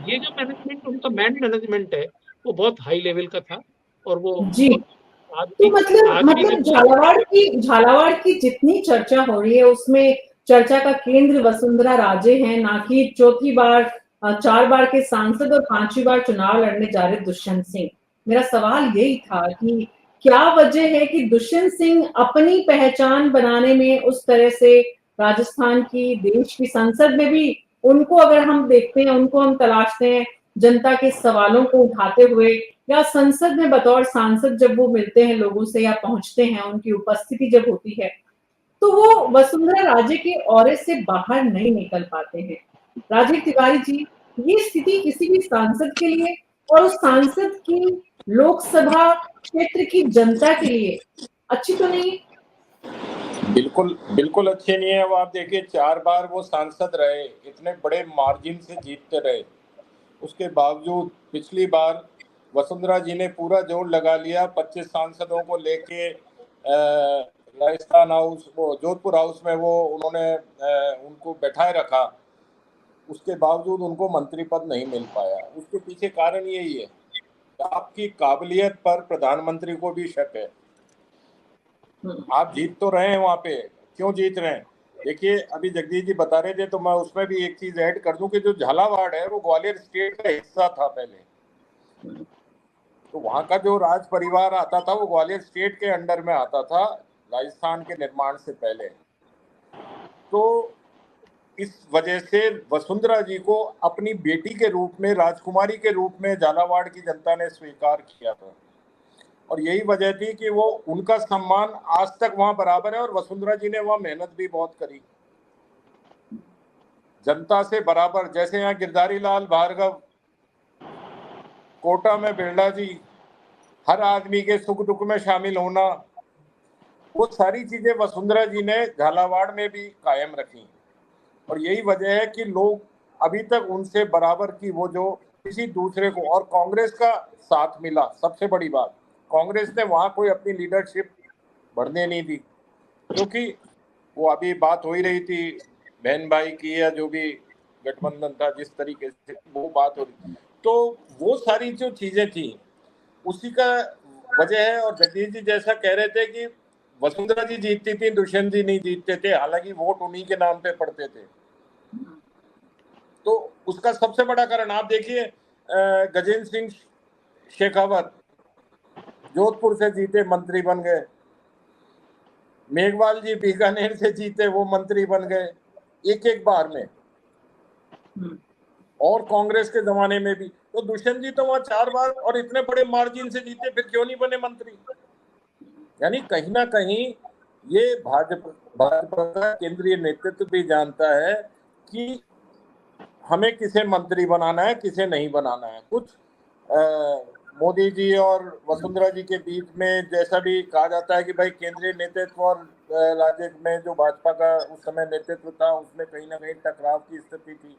ये जो मैनेजमेंट, उनका मैनेजमेंट है वो बहुत हाई लेवल का था। और वो जी, तो मतलब झालावाड़ की जितनी चर्चा हो रही है उसमें चर्चा का केंद्र वसुंधरा राजे हैं, ना कि चौथी बार 4 बार के सांसद और 5वीं बार चुनाव लड़ने जा रहे दुष्यंत सिंह। मेरा सवाल यही था कि क्या वजह है कि दुष्यंत सिंह अपनी पहचान बनाने में उस तरह से राजस्थान की, देश की संसद में भी उनको अगर हम देखते हैं, उनको हम तलाशते हैं जनता के सवालों को उठाते हुए, या संसद में बतौर सांसद जब वो मिलते हैं लोगों से या पहुंचते हैं, उनकी उपस्थिति जब होती है तो वो वसुंधरा राजे के औरे से बाहर नहीं निकल पाते हैं। राजीव तिवारी जी, ये स्थिति किसी भी सांसद के लिए और उस सांसद की लोकसभा क्षेत्र की जनता के लिए अच्छी तो नहीं? बिल्कुल बिल्कुल अच्छे नहीं है। अब आप देखिए 4 बार वो सांसद रहे, इतने बड़े मार्जिन से जीतते रहे, उसके बावजूद पिछली बार वसुंधरा जी ने पूरा जोर लगा लिया 25 सांसदों को लेके राजस्थान हाउस, वो जोधपुर हाउस में वो उन्होंने उनको बैठाए रखा, उसके बावजूद उनको मंत्री पद नहीं मिल पाया। उसके पीछे कारण यही है, आपकी काबिलियत पर प्रधानमंत्री को भी शक है। आप जीत तो रहे हैं वहां पे, क्यों जीत रहे हैं? देखिए अभी जगदीश जी बता रहे थे तो मैं उसमें भी एक चीज ऐड कर दूं कि जो झालावाड़ है वो ग्वालियर स्टेट का हिस्सा था पहले, तो वहां का जो राज परिवार आता था वो ग्वालियर स्टेट के अंडर में आता था राजस्थान के निर्माण से पहले। तो इस वजह से वसुंधरा जी को अपनी बेटी के रूप में, राजकुमारी के रूप में झालावाड़ की जनता ने स्वीकार किया था, और यही वजह थी कि वो उनका सम्मान आज तक वहां बराबर है। और वसुंधरा जी ने वहां मेहनत भी बहुत करी जनता से बराबर। जैसे यहाँ गिरधारी लाल भार्गव, कोटा में बिरला जी, हर आदमी के सुख दुख में शामिल होना, वो सारी चीजें वसुंधरा जी ने झालावाड़ में भी कायम रखी। और यही वजह है कि लोग अभी तक उनसे बराबर की वो जो किसी दूसरे को, और कांग्रेस का साथ मिला, सबसे बड़ी बात, कांग्रेस ने वहां कोई अपनी लीडरशिप बढ़ने नहीं दी, क्योंकि वो अभी बात हो ही रही थी बहन भाई की, या जो भी गठबंधन था जिस तरीके से वो बात हो रही, तो वो सारी जो चीजें थी उसी का वजह है। और जगदीश जी जैसा कह रहे थे कि वसुंधरा जी जीतती थी, दुष्यंत जी नहीं जीतते थे, हालांकि वोट उन्हीं के नाम पे पड़ते थे। तो उसका सबसे बड़ा कारण आप देखिए, गजेंद्र सिंह शेखावत जोधपुर से जीते, मंत्री बन गए। मेघवाल जी बीकानेर से जीते, वो मंत्री बन गए एक एक बार में, और कांग्रेस के जमाने में भी। तो दुष्यंत जी तो वहां 4 बार और इतने बड़े मार्जिन से जीते, फिर क्यों नहीं बने मंत्री? यानी कहीं ना कहीं ये भाजपा का केंद्रीय नेतृत्व भी जानता है कि हमें किसे मंत्री बनाना है, किसे नहीं बनाना है। कुछ मोदी जी और वसुंधरा जी के बीच में जैसा भी कहा जाता है कि भाई केंद्रीय नेतृत्व और राज्य में जो भाजपा का उस समय नेतृत्व था उसमें कहीं ना कहीं टकराव की स्थिति थी,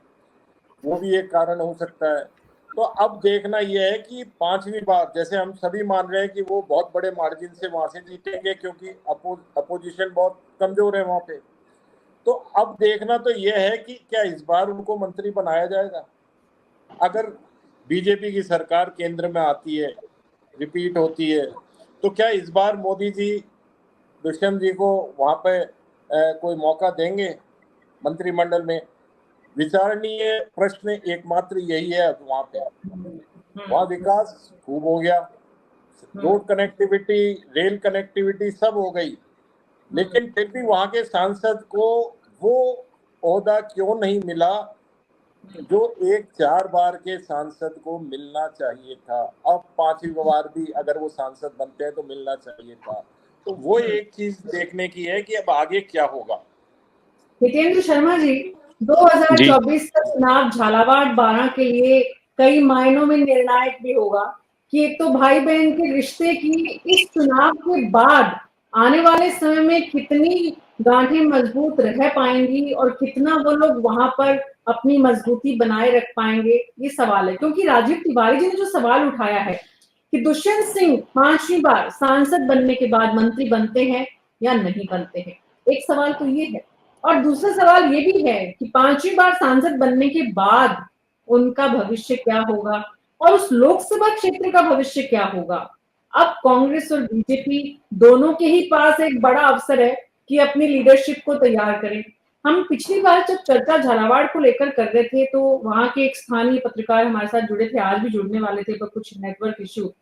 वो भी एक कारण हो सकता है। तो अब देखना यह है कि 5वीं बार, जैसे हम सभी मान रहे हैं कि वो बहुत बड़े मार्जिन से वहां से जीतेंगे, क्योंकि अपोजिशन बहुत कमजोर है वहां पे। तो अब देखना तो यह है कि क्या इस बार उनको मंत्री बनाया जाएगा। अगर बीजेपी की सरकार केंद्र में आती है, रिपीट होती है, तो क्या इस बार मोदी जी दुष्यंत जी को वहां पे कोई मौका देंगे मंत्रिमंडल में? विचारणीय प्रश्न एकमात्र यही है। वहां पे वहां विकास खूब हो गया, रोड कनेक्टिविटी, रेल कनेक्टिविटी सब हो गई, लेकिन फिर भी वहां के सांसद को वो ओहदा क्यों नहीं मिला जो एक 4 बार के सांसद को मिलना चाहिए था? अब 5वीं बार भी अगर वो सांसद बनते हैं तो मिलना चाहिए था। तो वो एक चीज देखने की है कि अब आगे क्या होगा। हितेंद्र शर्मा जी, 2024 का चुनाव झालावाड़ बारां के लिए कई मायनों में निर्णायक भी होगा कि एक तो भाई बहन के रिश्ते की इस चुनाव के बाद आने वाले समय में कितनी गांठें मजबूत रह पाएंगी और कितना वो लोग वहां पर अपनी मजबूती बनाए रख पाएंगे, ये सवाल है। क्योंकि राजीव तिवारी जी ने जो सवाल उठाया है कि दुष्यंत सिंह 5वीं बार सांसद बनने के बाद मंत्री बनते हैं या नहीं बनते हैं, एक सवाल तो ये है। और दूसरा सवाल ये भी है कि 5वीं बार सांसद बनने के बाद उनका भविष्य क्या होगा और उस लोकसभा क्षेत्र का भविष्य क्या होगा। अब कांग्रेस और बीजेपी दोनों के ही पास एक बड़ा अवसर है कि अपनी लीडरशिप को तैयार करें। हम पिछली बार जब चर्चा झालावाड़ को लेकर कर रहे थे तो वहां के एक स्थानीय पत्रकार हमारे साथ जुड़े थे, आज भी जुड़ने वाले थे, पर कुछ नेटवर्क इश्यू,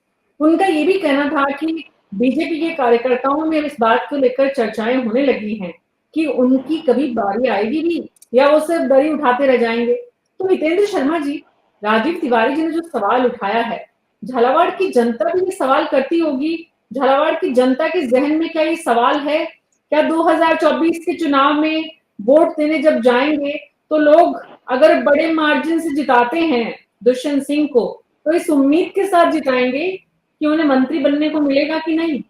उनका ये भी कहना था कि बीजेपी के कार्यकर्ताओं में इस बात को लेकर चर्चाएं होने लगी हैं कि उनकी कभी बारी आएगी भी या वो सिर्फ दरी उठाते रह जाएंगे। तो हितेंद्र शर्मा जी, राजीव तिवारी जी ने जो सवाल उठाया है, झालावाड़ की जनता भी ये सवाल करती होगी। झालावाड़ की जनता के जहन में क्या ये सवाल है, क्या 2024 के चुनाव में वोट देने जब जाएंगे तो लोग अगर बड़े मार्जिन से जिताते हैं दुष्यंत सिंह को, तो इस उम्मीद के साथ जिताएंगे कि उन्हें मंत्री बनने को मिलेगा कि नहीं?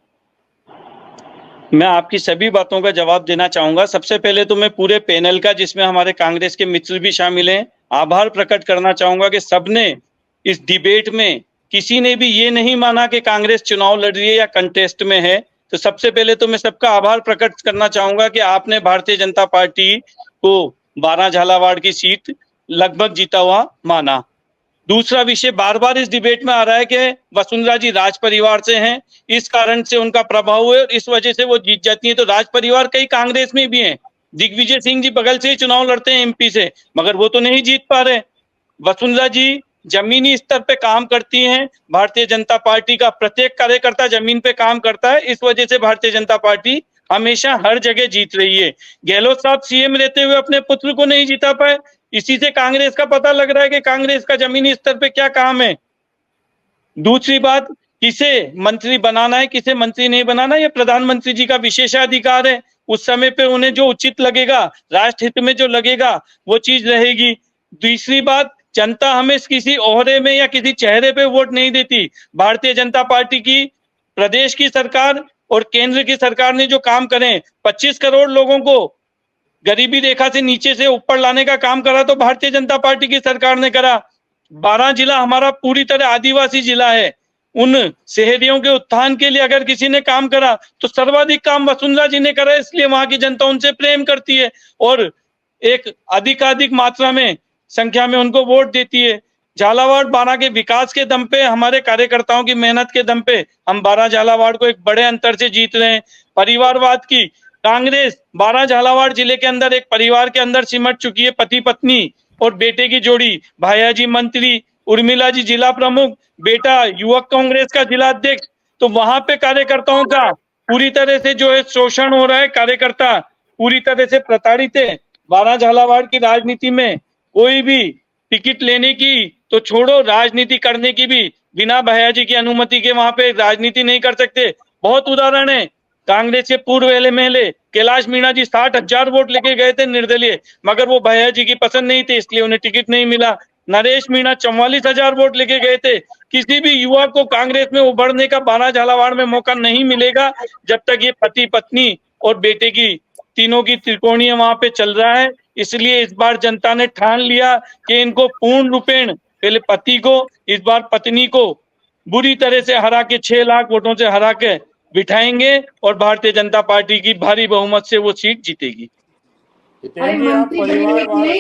मैं आपकी सभी बातों का जवाब देना चाहूंगा। सबसे पहले तो मैं पूरे पैनल का, जिसमें हमारे कांग्रेस के मित्र भी शामिल हैं, आभार प्रकट करना चाहूंगा कि सबने इस डिबेट में किसी ने भी ये नहीं माना कि कांग्रेस चुनाव लड़ रही है या कंटेस्ट में है। तो सबसे पहले तो मैं सबका आभार प्रकट करना चाहूंगा कि आपने भारतीय जनता पार्टी को 12 झालावाड़ की सीट लगभग जीता हुआ माना। दूसरा विषय बार बार इस डिबेट में आ रहा है कि वसुंधरा जी राज परिवार से हैं, इस कारण से उनका प्रभाव है और इस वजह से वो जीत जाती है। तो राज परिवार कई कांग्रेस में भी हैं। दिग्विजय सिंह जी बगल से ही चुनाव लड़ते हैं एमपी से, मगर वो तो नहीं जीत पा रहे। वसुंधरा जी जमीनी स्तर पे काम करती हैं। भारतीय जनता पार्टी का प्रत्येक कार्यकर्ता जमीन पे काम करता है, इस वजह से भारतीय जनता पार्टी हमेशा हर जगह जीत रही है। गहलोत साहब सीएम रहते हुए अपने पुत्र को नहीं जीता पाए, इसी से कांग्रेस का पता लग रहा है कि कांग्रेस का जमीनी स्तर पे क्या काम है। दूसरी बात, किसे मंत्री बनाना है किसे मंत्री नहीं बनाना, ये प्रधानमंत्री जी का विशेषाधिकार है। उस समय पे उन्हें जो उचित लगेगा, राष्ट्र हित में जो लगेगा, वो चीज रहेगी। तीसरी बात, जनता हमें किसी ओहरे में या किसी चेहरे पे वोट नहीं देती। भारतीय जनता पार्टी की प्रदेश की सरकार और केंद्र की सरकार ने जो काम करे, 25 करोड़ लोगों को गरीबी रेखा से नीचे से ऊपर लाने का काम करा तो भारतीय जनता पार्टी की सरकार ने करा। 12 जिला हमारा पूरी तरह आदिवासी जिला है, उन शहरियों के उत्थान के लिए अगर किसी ने काम करा तो सर्वाधिक काम वसुंधरा जी ने करा, इसलिए वहां की जनता उनसे प्रेम करती है और एक अधिकाधिक मात्रा में संख्या में उनको वोट देती है। झालावाड़ 12 के विकास के दम पे, हमारे कार्यकर्ताओं की मेहनत के दम पे हम 12 झालावाड़ को एक बड़े अंतर से जीत रहे हैं। परिवारवाद की कांग्रेस 12 झालावाड़ जिले के अंदर एक परिवार के अंदर सिमट चुकी है। पति पत्नी और बेटे की जोड़ी, भाया जी मंत्री, उर्मिला जी जिला प्रमुख, बेटा युवक कांग्रेस का जिला अध्यक्ष। तो वहां पे कार्यकर्ताओं का पूरी तरह से जो है शोषण हो रहा है, कार्यकर्ता पूरी तरह से प्रताड़ित है। 12 झालावाड़ की राजनीति में कोई भी टिकट लेने की तो छोड़ो, राजनीति करने की भी बिना भैया जी की अनुमति के वहां पे राजनीति नहीं कर सकते। बहुत उदाहरण है, कांग्रेस के पूर्व एमएलए कैलाश मीणा जी 60,000 वोट लेके गए थे निर्दलीय, मगर वो भैया जी की पसंद नहीं थे, इसलिए उन्हें टिकट नहीं मिला। नरेश मीणा 44,000 वोट लेके गए थे। किसी भी युवा को कांग्रेस में उभरने का 12 झालावाड़ में मौका नहीं मिलेगा जब तक ये पति पत्नी और बेटे की तीनों की त्रिकोणीय वहां पे चल रहा है। इसलिए इस बार जनता ने ठान लिया कि इनको पूर्ण रूपेण, पहले पति को, इस बार पत्नी को बुरी तरह से हरा के 6 लाख वोटों से हरा के बिठाएंगे और भारतीय जनता पार्टी की भारी बहुमत से वो सीट जीतेगी।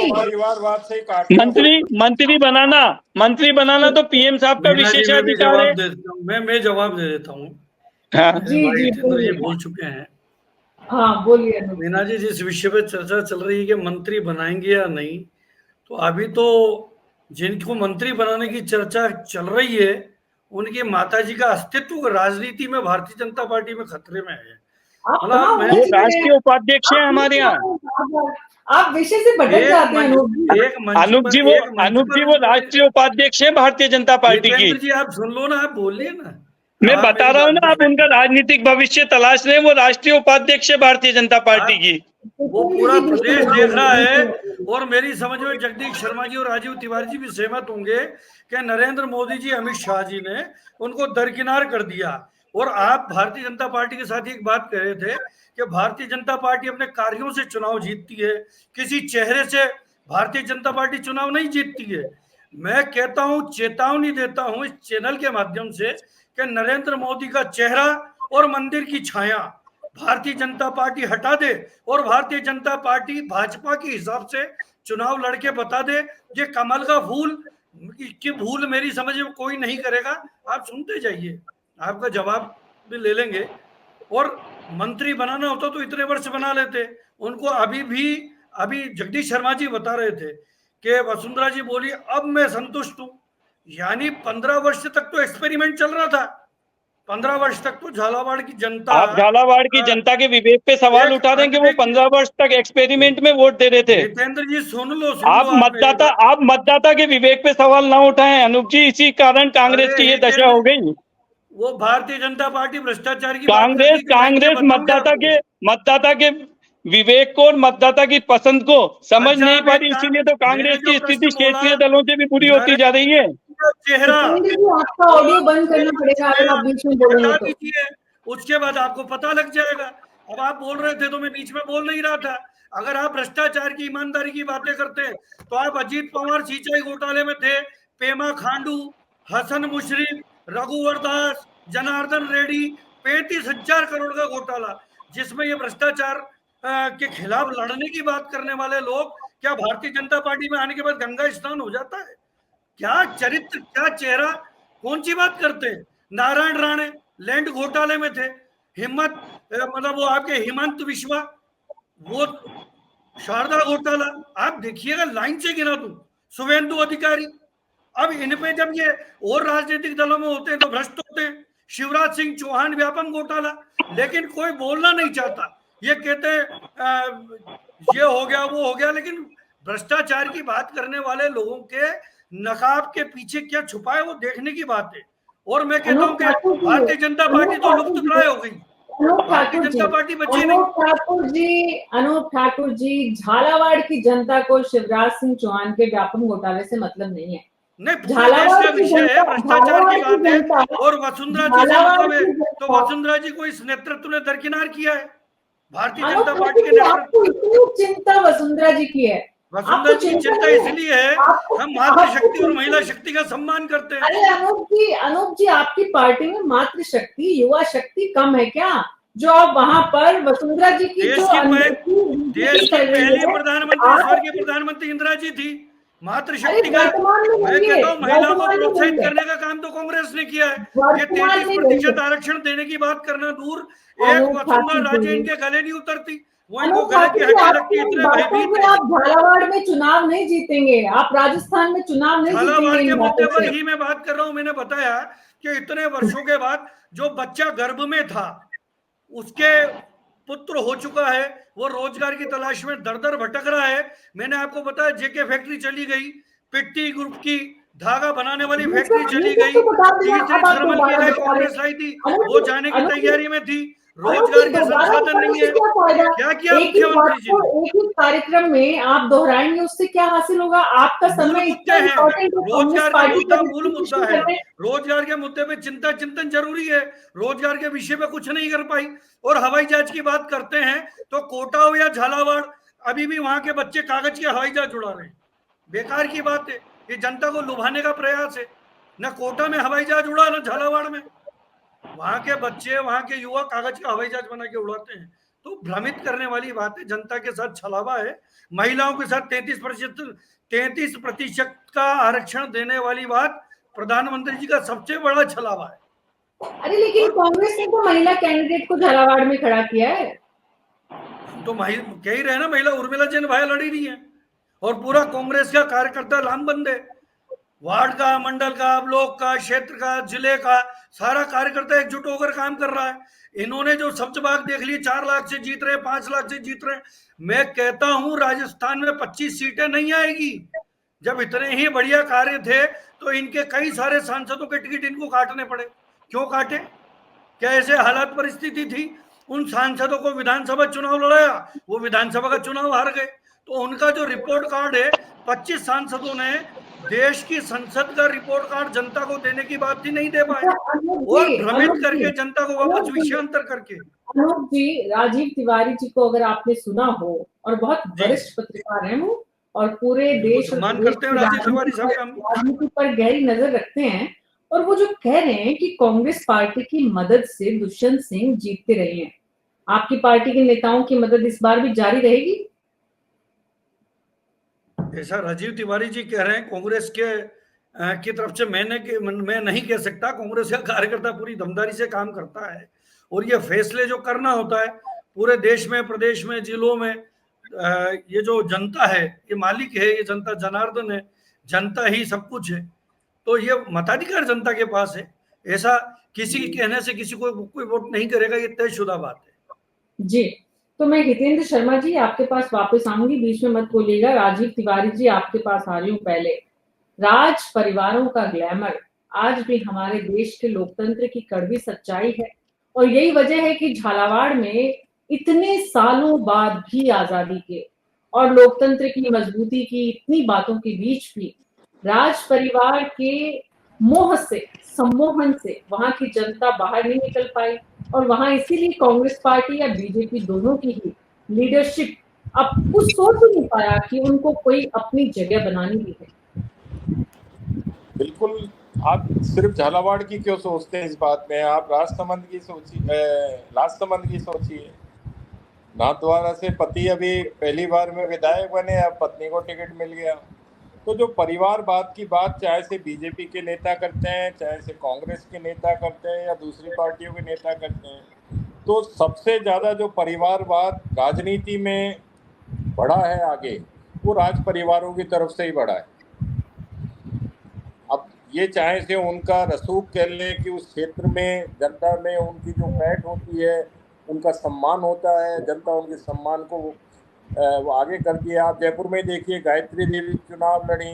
परिवारवाद से मंत्री बनाना तो पीएम साहब का विशेषाधिकार है। मैं जवाब दे देता हूँ। हाँ जी ये बोल चुके हैं। हाँ बोलिए मीना जी, जिस विषय पे चर्चा चल रही है कि मंत्री बनाएंगे या नहीं, तो अभी तो जिनको मंत्री बनाने की चर्चा चल रही है उनके माताजी का अस्तित्व राजनीति में भारतीय जनता पार्टी में खतरे में है। वो राष्ट्रीय उपाध्यक्ष है हमारे यहाँ। आप विषय से भटक जाते हैं अनूप जी, वो राष्ट्रीय उपाध्यक्ष है भारतीय जनता पार्टी की। जी आप सुन लो ना, आप बोलिए ना। मैं बता रहा हूँ ना, आप उनका राजनीतिक भविष्य तलाश रहे हैं। वो राष्ट्रीय उपाध्यक्ष है भारतीय जनता पार्टी की। वो पूरा प्रदेश देख रहा है। और मेरी समझ में जगदीश शर्मा जी और राजीव तिवारी जी भी सहमत होंगे कि नरेंद्र मोदी जी, अमित शाह जी ने उनको दरकिनार कर दिया। और आप भारतीय जनता पार्टी के साथ एक बात कह रहे थे कि भारतीय जनता पार्टी अपने कार्यों से चुनाव जीतती है, किसी चेहरे से भारतीय जनता पार्टी चुनाव नहीं जीतती है। मैं कहता हूं, चेतावनी देता हूं इस चैनल के माध्यम से कि नरेंद्र मोदी का चेहरा और मंदिर की छाया भारतीय जनता पार्टी हटा दे और भारतीय जनता पार्टी भाजपा के हिसाब से चुनाव लड़के बता दे। ये कमल का फूल की भूल मेरी समझ में कोई नहीं करेगा। आप सुनते जाइए, आपका जवाब भी ले लेंगे। और मंत्री बनाना होता तो इतने वर्ष बना लेते। उनको अभी जगदीश शर्मा जी बता रहे थे कि वसुंधरा जी बोली अब मैं संतुष्ट हूं, यानी 15 वर्ष तक तो एक्सपेरिमेंट चल रहा था। 15 वर्ष तक तो झालावाड़ की जनता, आप झालावाड़ की जनता के विवेक पे सवाल उठा रहे हैं कि वो 15 वर्ष तक एक्सपेरिमेंट में वोट दे रहे थे। जितेंद्र जी सुन लो आप मतदाता के विवेक पे सवाल ना उठाएं अनूप जी, इसी कारण कांग्रेस की ये दशा हो गई। वो भारतीय जनता पार्टी भ्रष्टाचार की कांग्रेस मतदाता के विवेक को और मतदाता की पसंद को समझ नहीं पा रही, इसीलिए तो कांग्रेस की स्थिति क्षेत्रीय दलों से भी बुरी होती जा रही है। चेहरा आपका ऑडियो बंद करना पड़ेगा अगर आप बीच में बोलेंगे तो। उसके बाद आपको पता लग जाएगा। अब आप बोल रहे थे तो मैं बीच में बोल नहीं रहा था। अगर आप भ्रष्टाचार की, ईमानदारी की बातें करते तो आप अजीत पवार सिंचाई घोटाले में थे, पेमा खांडू, हसन मुशर्रफ, रघुवर दास, जनार्दन रेड्डी, 35,000 करोड़ का घोटाला, जिसमें ये भ्रष्टाचार के खिलाफ लड़ने की बात करने वाले लोग क्या भारतीय जनता पार्टी में आने के बाद गंगा स्नान हो जाता है? क्या चरित्र, क्या चेहरा, कौन सी बात करते हैं? नारायण राणे लैंड घोटाले में थे, मतलब वो आपके हिमंत विश्वा, वो शारदा घोटाला, आप देखिएगा लाइन से गिना दूं, शुभेंदु अधिकारी। अब इन पे जब ये और राजनीतिक दलों में होते हैं तो भ्रष्ट होते हैं। शिवराज सिंह चौहान व्यापम घोटाला, लेकिन कोई बोलना नहीं चाहता। ये कहते हैं ये हो गया वो हो गया, लेकिन भ्रष्टाचार की बात करने वाले लोगों के नकाब के पीछे क्या छुपा है वो देखने की बात है। और मैं कहता हूं कि भारतीय जनता पार्टी तो लुप्त प्राय हो गई, भारतीय जनता पार्टी बची नहीं। अनूप ठाकुर जी, झालावाड़ की जनता को शिवराज सिंह चौहान के व्यापम घोटाले से मतलब नहीं है। नहीं, पूरे देश का विषय है, भ्रष्टाचार की बात है। और वसुंधरा जी से मतलब है तो वसुंधरा जी को इस नेतृत्व ने दरकिनार किया है भारतीय जनता पार्टी के नेतृत्व। इतनी चिंता वसुंधरा जी की है, वसुंधरा जी चिंता इसलिए है, हम मातृशक्ति और महिला शक्ति का सम्मान करते हैं। अरे अनूप जी आपकी पार्टी में मातृशक्ति, युवा शक्ति कम है क्या? जो आप वहां पर वसुंधरा जी की देश की पहली प्रधानमंत्री, स्वर्गीय प्रधानमंत्री इंदिरा जी थी। मातृशक्ति का मैं कहता हूँ महिलाओं को प्रोत्साहित करने का काम तो कांग्रेस ने किया है। ये 33% आरक्षण देने की बात करना दूर, एक वसुंधरा राजे इनके गले नहीं उतरती, वो इनको गले की हड्डी लगती है। इतने भयभीत है। आप झालावाड़ में चुनाव नहीं जीतेंगे, आप राजस्थान में चुनाव नहीं जीतेंगे। झालावाड़ के मुद्दे पर ही मैं बात कर रहा हूँ। मैंने बताया कि इतने वर्षों के बाद जो बच्चा गर्भ में था उसके पुत्र हो चुका है, वो रोजगार की तलाश में दर दर भटक रहा है। मैंने आपको बताया जेके फैक्ट्री चली गई, पिट्टी ग्रुप की धागा बनाने वाली फैक्ट्री चली गई, तीसरी थर्मल की है कांग्रेस लाई थी, वो जाने की तैयारी में थी। रोजगार के संसाधन नहीं है। क्या किया मुख्यमंत्री जी? एक ही कार्यक्रम में आप दोहराएंगे, उससे क्या हासिल होगा? आपका समय इतना इम्पोर्टेंट है। रोजगार का मुद्दा मूल मुद्दा है। रोजगार के मुद्दे पे चिंतन जरूरी है। रोजगार के विषय पे कुछ नहीं कर पाई। और हवाई जहाज की बात करते हैं तो कोटा हो या झालावाड़, अभी भी वहां के बच्चे कागज के हवाई जहाज उड़ा रहे हैं। बेकार की बात है, ये जनता को लुभाने का प्रयास है। न कोटा में हवाई जहाज उड़ा, न झालावाड़ में। वहां के बच्चे, वहां के युवा कागज का हवाई जहाज बना के उड़ाते हैं। तो भ्रमित करने वाली बात है। जनता के साथ छलावा है। महिलाओं के साथ 33% का आरक्षण देने वाली बात प्रधानमंत्री जी का सबसे बड़ा छलावा है। अरे लेकिन कांग्रेस ने तो महिला कैंडिडेट को झालावाड़ में खड़ा किया है। तो कह ही रहे ना, महिला उर्मिला जैन भाई लड़ी रही है और पूरा कांग्रेस का कार्यकर्ता लामबंद है। वार्ड का, मंडल का, ब्लॉक का, क्षेत्र का, जिले का सारा कार्यकर्ता एकजुट होकर काम कर रहा है। इन्होंने जो सब्जबाग देख ली, 4 लाख से जीत रहे, 5 लाख से जीत रहे। मैं कहता हूं राजस्थान में 25 सीटें नहीं आएगी। जब इतने ही बढ़िया कार्य थे तो इनके कई सारे सांसदों के टिकट इनको काटने पड़े। क्यों काटे? क्या ऐसे हालात परिस्थिति थी? उन सांसदों को विधानसभा चुनाव लड़ाया, वो विधानसभा का चुनाव हार गए। तो उनका जो रिपोर्ट कार्ड है, 25 सांसदों ने देश की संसद का रिपोर्ट कार्ड जनता को देने की बात ही नहीं दे पाए अनूप और जी, भ्रमित अनूप करके जी, जनता को वापस अनूप जी, विषयांतर करके। अनूप जी, राजीव तिवारी जी को अगर आपने सुना हो, और बहुत जी वरिष्ठ पत्रकार हैं वो, और पूरे बिल्कुल देश और सम्मान प्रदेश करते हैं की राजीव तिवारी साहब का हम। राजनीति पर गहरी नजर रखते हैं, और वो जो कह रहे हैं कि कांग्रेस पार्टी की मदद से दुष्यंत सिंह जीतते रहे हैं, आपकी पार्टी के नेताओं की मदद इस बार भी जारी रहेगी? ऐसा राजीव तिवारी जी कह रहे हैं कांग्रेस के की तरफ से मैं नहीं कह सकता। कांग्रेस का कार्यकर्ता पूरी दमदारी से काम करता है और ये फैसले जो करना होता है पूरे देश में, प्रदेश में, जिलों में, ये जो जनता है ये मालिक है, ये जनता जनार्दन है, जनता ही सब कुछ है। तो ये मताधिकार जनता के पास है। ऐसा किसी के कहने से किसी को कोई वोट नहीं करेगा, ये तयशुदा बात है। जी, तो मैं हितेंद्र शर्मा जी आपके पास वापस आऊंगी, बीच में मत बोलिएगा। राजीव तिवारी जी आपके पास आ रही हूँ। पहले, राज परिवारों का ग्लैमर आज भी हमारे देश के लोकतंत्र की कड़वी सच्चाई है, और यही वजह है कि झालावाड़ में इतने सालों बाद भी आजादी के और लोकतंत्र की मजबूती की इतनी बातों के बीच भी राज परिवार के मोह से, सम्मोहन से वहां की जनता बाहर नहीं निकल पाई, और वहां इसीलिए कांग्रेस पार्टी या बीजेपी दोनों की ही लीडरशिप अब कुछ सोच ही नहीं पाया कि उनको कोई अपनी जगह बनानी भी है। बिल्कुल, आप सिर्फ झालावाड़ की क्यों सोचते हैं इस बात में? आप राजसमंद की सोचिए, राजसमंद की सोचिए। नाथद्वारा से पति अभी पहली बार में विधायक बने, अब पत्नी को टिकट मिल गया। तो जो परिवारवाद की बात चाहे से बीजेपी के नेता करते हैं, चाहे से कांग्रेस के नेता करते हैं या दूसरी पार्टियों के नेता करते हैं, तो सबसे ज्यादा जो परिवारवाद राजनीति में बढ़ा है आगे, वो राज परिवारों की तरफ से ही बढ़ा है। अब ये चाहे से उनका रसूख कह लें कि उस क्षेत्र में जनता में उनकी जो पैठ होती है, उनका सम्मान होता है, जनता उनके सम्मान को वो आगे कर दिया। आप जयपुर में देखिए, गायत्री देवी चुनाव लड़ी,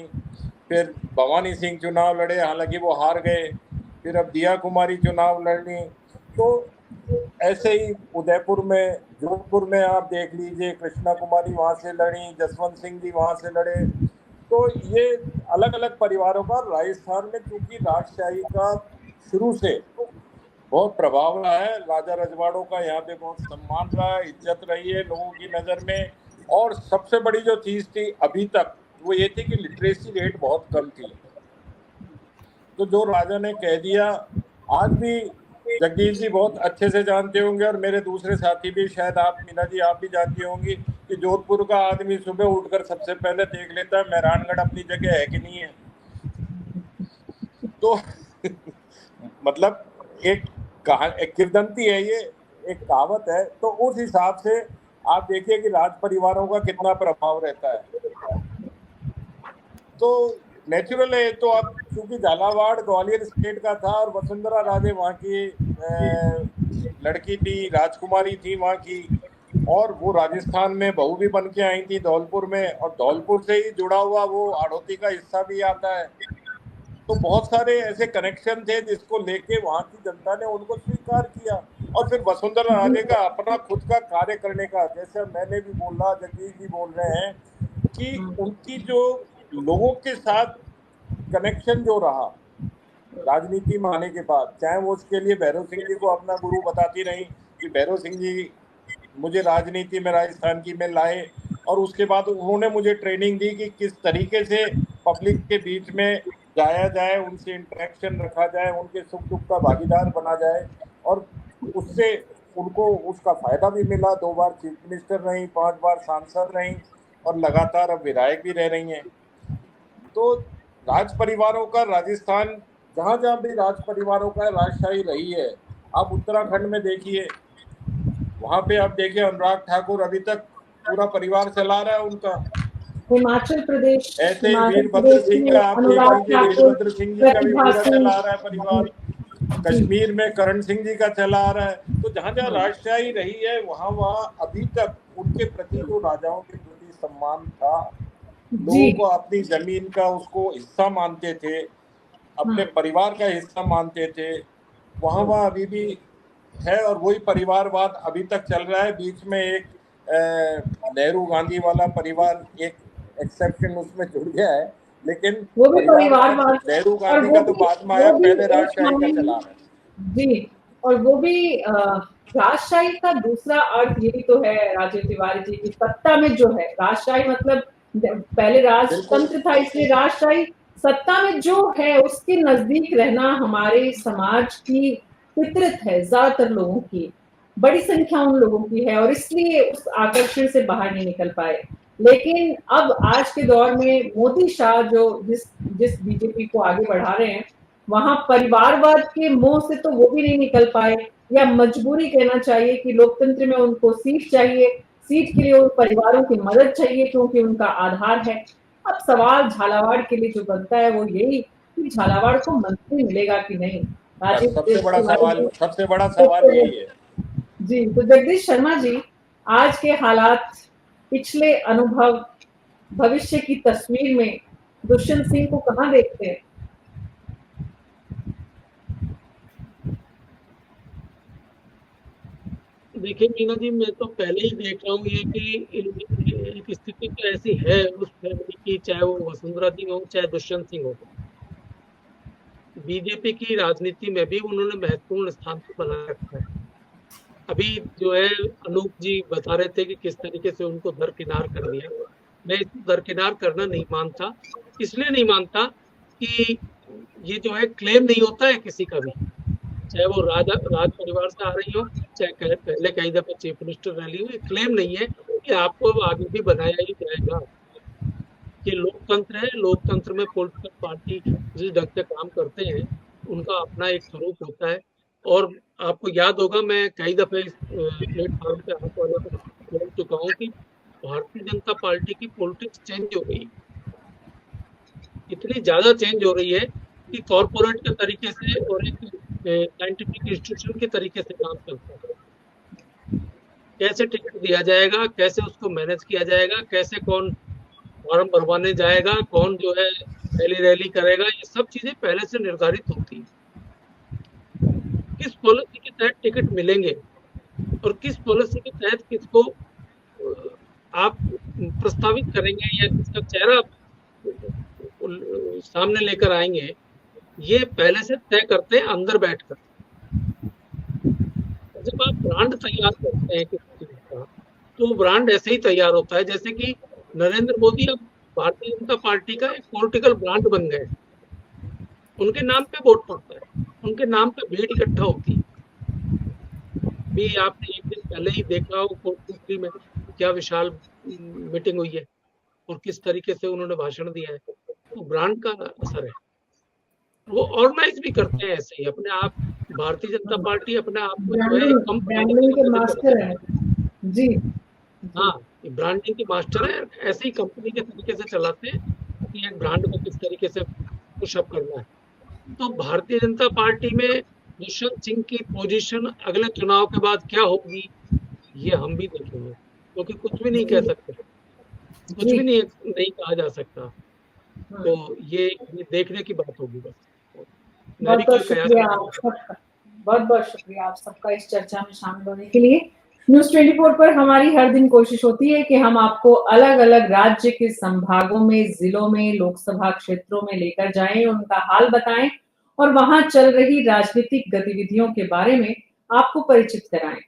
फिर भवानी सिंह चुनाव लड़े, हालांकि वो हार गए, फिर अब दिया कुमारी चुनाव लड़ी। तो ऐसे ही उदयपुर में, जोधपुर में आप देख लीजिए, कृष्णा कुमारी वहाँ से लड़ी, जसवंत सिंह जी वहाँ से लड़े। तो ये अलग अलग परिवारों का राजस्थान में, क्योंकि राजशाही का शुरू से बहुत प्रभाव रहा है, राजा रजवाड़ों का यहाँ पे बहुत सम्मान रहा है, इज्जत रही है लोगों की नज़र में। और सबसे बड़ी जो चीज़ थी अभी तक, वो ये थी कि लिटरेसी रेट बहुत कम थी। तो जो राजा ने कह दिया, आज भी जगदीश जी बहुत अच्छे से जानते होंगे, और मेरे दूसरे साथी भी, शायद आप मीना जी आप भी जानती होंगी, कि जोधपुर का आदमी सुबह उठकर सबसे पहले देख लेता है मेहरानगढ़ अपनी जगह है कि नहीं है। तो मतलब एक किंवदंती है, ये एक कहावत है। तो उस हिसाब से आप देखिए कि राज परिवारों का कितना प्रभाव रहता है। तो नेचुरल है। तो अब क्योंकि झालावाड़ ग्वालियर स्टेट का था, और वसुंधरा राजे वहाँ की लड़की थी, राजकुमारी थी वहाँ की, और वो राजस्थान में बहू भी बन के आई थी धौलपुर में, और धौलपुर से ही जुड़ा हुआ वो हाड़ौती का हिस्सा भी आता है। तो बहुत सारे ऐसे कनेक्शन थे जिसको लेके वहाँ की जनता ने उनको स्वीकार किया। और फिर वसुंधरा राजे का अपना खुद का कार्य करने का, जैसे मैंने भी बोला, जगदीश जी बोल रहे हैं, कि उनकी जो लोगों के साथ कनेक्शन जो रहा राजनीति में आने के बाद, चाहे वो उसके लिए भैरव सिंह जी को अपना गुरु बताती रही कि भैरव सिंह जी मुझे राजनीति में राजस्थान की में लाए, और उसके बाद उन्होंने मुझे ट्रेनिंग दी कि किस तरीके से पब्लिक के बीच में जाया जाए, उनसे इंटरेक्शन रखा जाए, उनके सुख दुख का भागीदार बना जाए। और उससे उनको उसका फायदा भी मिला। 2 बार चीफ मिनिस्टर रही, 5 बार सांसद रही, और लगातार अब विधायक भी रह रही हैं। तो राज परिवारों का राजस्थान, जहाँ जहाँ भी राज परिवारों का राजशाही रही है, आप उत्तराखंड में देखिए, वहाँ पे आप देखिए अनुराग ठाकुर अभी तक पूरा परिवार चला रहा है उनका। हिमाचल प्रदेश, ऐसे ही वीरभद्र सिंह का आप देख लीजिए, वीरभद्र सिंह जी का भी पूरा चला रहा है परिवार। कश्मीर में करण सिंह जी का चला आ रहा है। तो जहाँ जहाँ राजशाही रही है, वहाँ वहाँ अभी तक उनके प्रति जो राजाओं के प्रति सम्मान था, लोगों को अपनी जमीन का उसको हिस्सा मानते थे, अपने परिवार का हिस्सा मानते थे, वहाँ वहाँ अभी भी है। और वही परिवारवाद अभी तक चल रहा है। बीच में एक नेहरू गांधी वाला परिवार एक एक्सेप्शन उसमें जुड़ गया है, लेकिन वो भी परिवारवाद, नेहरू और गांधी वो का तो भी बाद में आया, वो भी पहले राजशाही का एक चला है। जी, और वो भी राजशाही का दूसरा अर्थ ये भी तो है राजीव तिवारी जी की सत्ता में जो है राजशाही मतलब पहले राजतंत्र था, इसलिए राजशाही सत्ता में जो है उसके नजदीक रहना हमारे समाज की फितरत है, ज्यादातर लोगों की, बड़ी संख्या उन लोगों की है, और इसलिए उस आकर्षण से बाहर नहीं निकल पाए। लेकिन अब आज के दौर में मोदी शाह जो जिस बीजेपी को आगे बढ़ा रहे हैं, वहां परिवारवाद के मोह से तो वो भी नहीं निकल पाए, या मजबूरी कहना चाहिए कि लोकतंत्र में उनको सीट चाहिए, सीट के लिए उन परिवारों की मदद चाहिए क्योंकि उनका आधार है। अब सवाल झालावाड़ के लिए जो बनता है वो यही कि झालावाड़ को मंत्री मिलेगा कि नहीं। राजीव सबसे बड़ा तिवारी सवाल यही है जी। तो जगदीश शर्मा जी, आज के हालात, पिछले अनुभव, भविष्य की तस्वीर में दुष्यंत सिंह को कहाँ देखते हैं? देखिए मीना जी, मैं तो पहले ही देख रहा हूँ ये कि एक स्थिति तो ऐसी है उस फैमिली की, चाहे वो वसुंधरा जी हो चाहे दुष्यंत सिंह हो, बीजेपी की राजनीति में भी उन्होंने महत्वपूर्ण स्थान तो बना रखा है। अभी जो है अनूप जी बता रहे थे कि किस तरीके से उनको दरकिनार कर दिया। मैं इसको दरकिनार करना नहीं मानता, इसलिए नहीं मानता कि ये जो है क्लेम नहीं होता है किसी का भी, चाहे वो राज परिवार से आ रही हो, चाहे पहले कई दफे चीफ मिनिस्टर रही हो, ये क्लेम नहीं है कि आपको अब आगे भी बनाया ही जाएगा। ये लोकतंत्र है, लोकतंत्र में पॉलिटिकल पार्टी जिस ढंग से काम करते हैं उनका अपना एक स्वरूप होता है। और आपको याद होगा, मैं कई दफे इस प्लेटफॉर्म पे आप वालों को बोल चुका हूँ कि भारतीय जनता पार्टी की पॉलिटिक्स चेंज हो गई, इतनी ज्यादा चेंज हो रही है कि कॉरपोरेट के तरीके से और एक साइंटिफिक इंस्टीट्यूशन के तरीके से काम करता है। कैसे टिकट दिया जाएगा, कैसे उसको मैनेज किया जाएगा, कैसे कौन फॉर्म भरवाने जाएगा, कौन जो है रैली करेगा, ये सब चीजें पहले से निर्धारित होती है। किस पॉलिसी के तहत टिकट मिलेंगे और किस पॉलिसी के तहत किसको आप प्रस्तावित करेंगे या किसका चेहरा सामने लेकर आएंगे, ये पहले से तय करते हैं अंदर बैठकर। जब आप ब्रांड तैयार करते हैं किसी चीज का, तो ब्रांड ऐसे ही तैयार होता है जैसे कि नरेंद्र मोदी अब भारतीय जनता पार्टी का एक पॉलिटिकल ब्रांड बन गए। उनके नाम पे वोट पड़ता है, उनके नाम पे भीड़ इकट्ठा होती है। भी आपने एक दिन पहले ही देखा हो कोटपुतली में क्या विशाल मीटिंग हुई है और किस तरीके से उन्होंने भाषण दिया है। तो ब्रांड का असर है, वो ऑर्गेनाइज भी करते हैं ऐसे ही अपने आप। भारतीय जनता पार्टी अपने आप को जो है ब्रांडिंग के मास्टर है जी। हाँ, ब्रांडिंग के मास्टर है, ऐसे ही कंपनी के तरीके से चलाते हैं कि एक ब्रांड को किस तरीके से पुशअप करना है। तो भारतीय जनता पार्टी में दुष्यंत सिंह की पोजीशन अगले चुनाव के बाद क्या होगी, ये हम भी देखेंगे, क्योंकि कुछ भी नहीं कह सकते, कुछ भी नहीं कहा जा सकता। तो ये देखने की बात होगी बस। बहुत बहुत शुक्रिया आप सबका इस चर्चा में शामिल होने के लिए। न्यूज़ 24 पर हमारी हर दिन कोशिश होती है कि हम आपको अलग अलग राज्य के संभागों में, जिलों में, लोकसभा क्षेत्रों में लेकर जाएं, उनका हाल बताएं और वहां चल रही राजनीतिक गतिविधियों के बारे में आपको परिचित कराएं।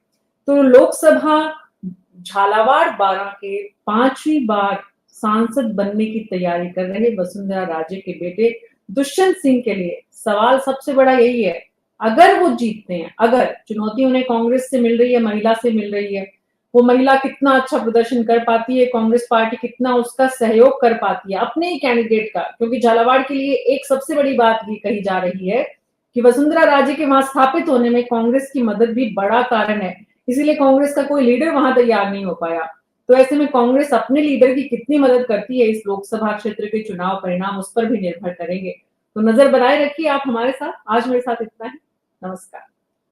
तो लोकसभा झालावाड़ बारां के 5वीं बार सांसद बनने की तैयारी कर रहे वसुंधरा राजे के बेटे दुष्यंत सिंह के लिए सवाल सबसे बड़ा यही है, अगर वो जीतते हैं, अगर चुनौती उन्हें कांग्रेस से मिल रही है, महिला से मिल रही है, वो महिला कितना अच्छा प्रदर्शन कर पाती है, कांग्रेस पार्टी कितना उसका सहयोग कर पाती है अपने ही कैंडिडेट का। क्योंकि झालावाड़ के लिए एक सबसे बड़ी बात ये कही जा रही है कि वसुंधरा राजे के वहां स्थापित होने में कांग्रेस की मदद भी बड़ा कारण है, इसीलिए कांग्रेस का कोई लीडर वहां तैयार नहीं हो पाया। तो ऐसे में कांग्रेस अपने लीडर की कितनी मदद करती है इस लोकसभा क्षेत्र के चुनाव परिणाम उस पर भी निर्भर करेंगे। तो नजर बनाए रखिए आप हमारे साथ। आज मेरे साथ इतना है, नमस्कार।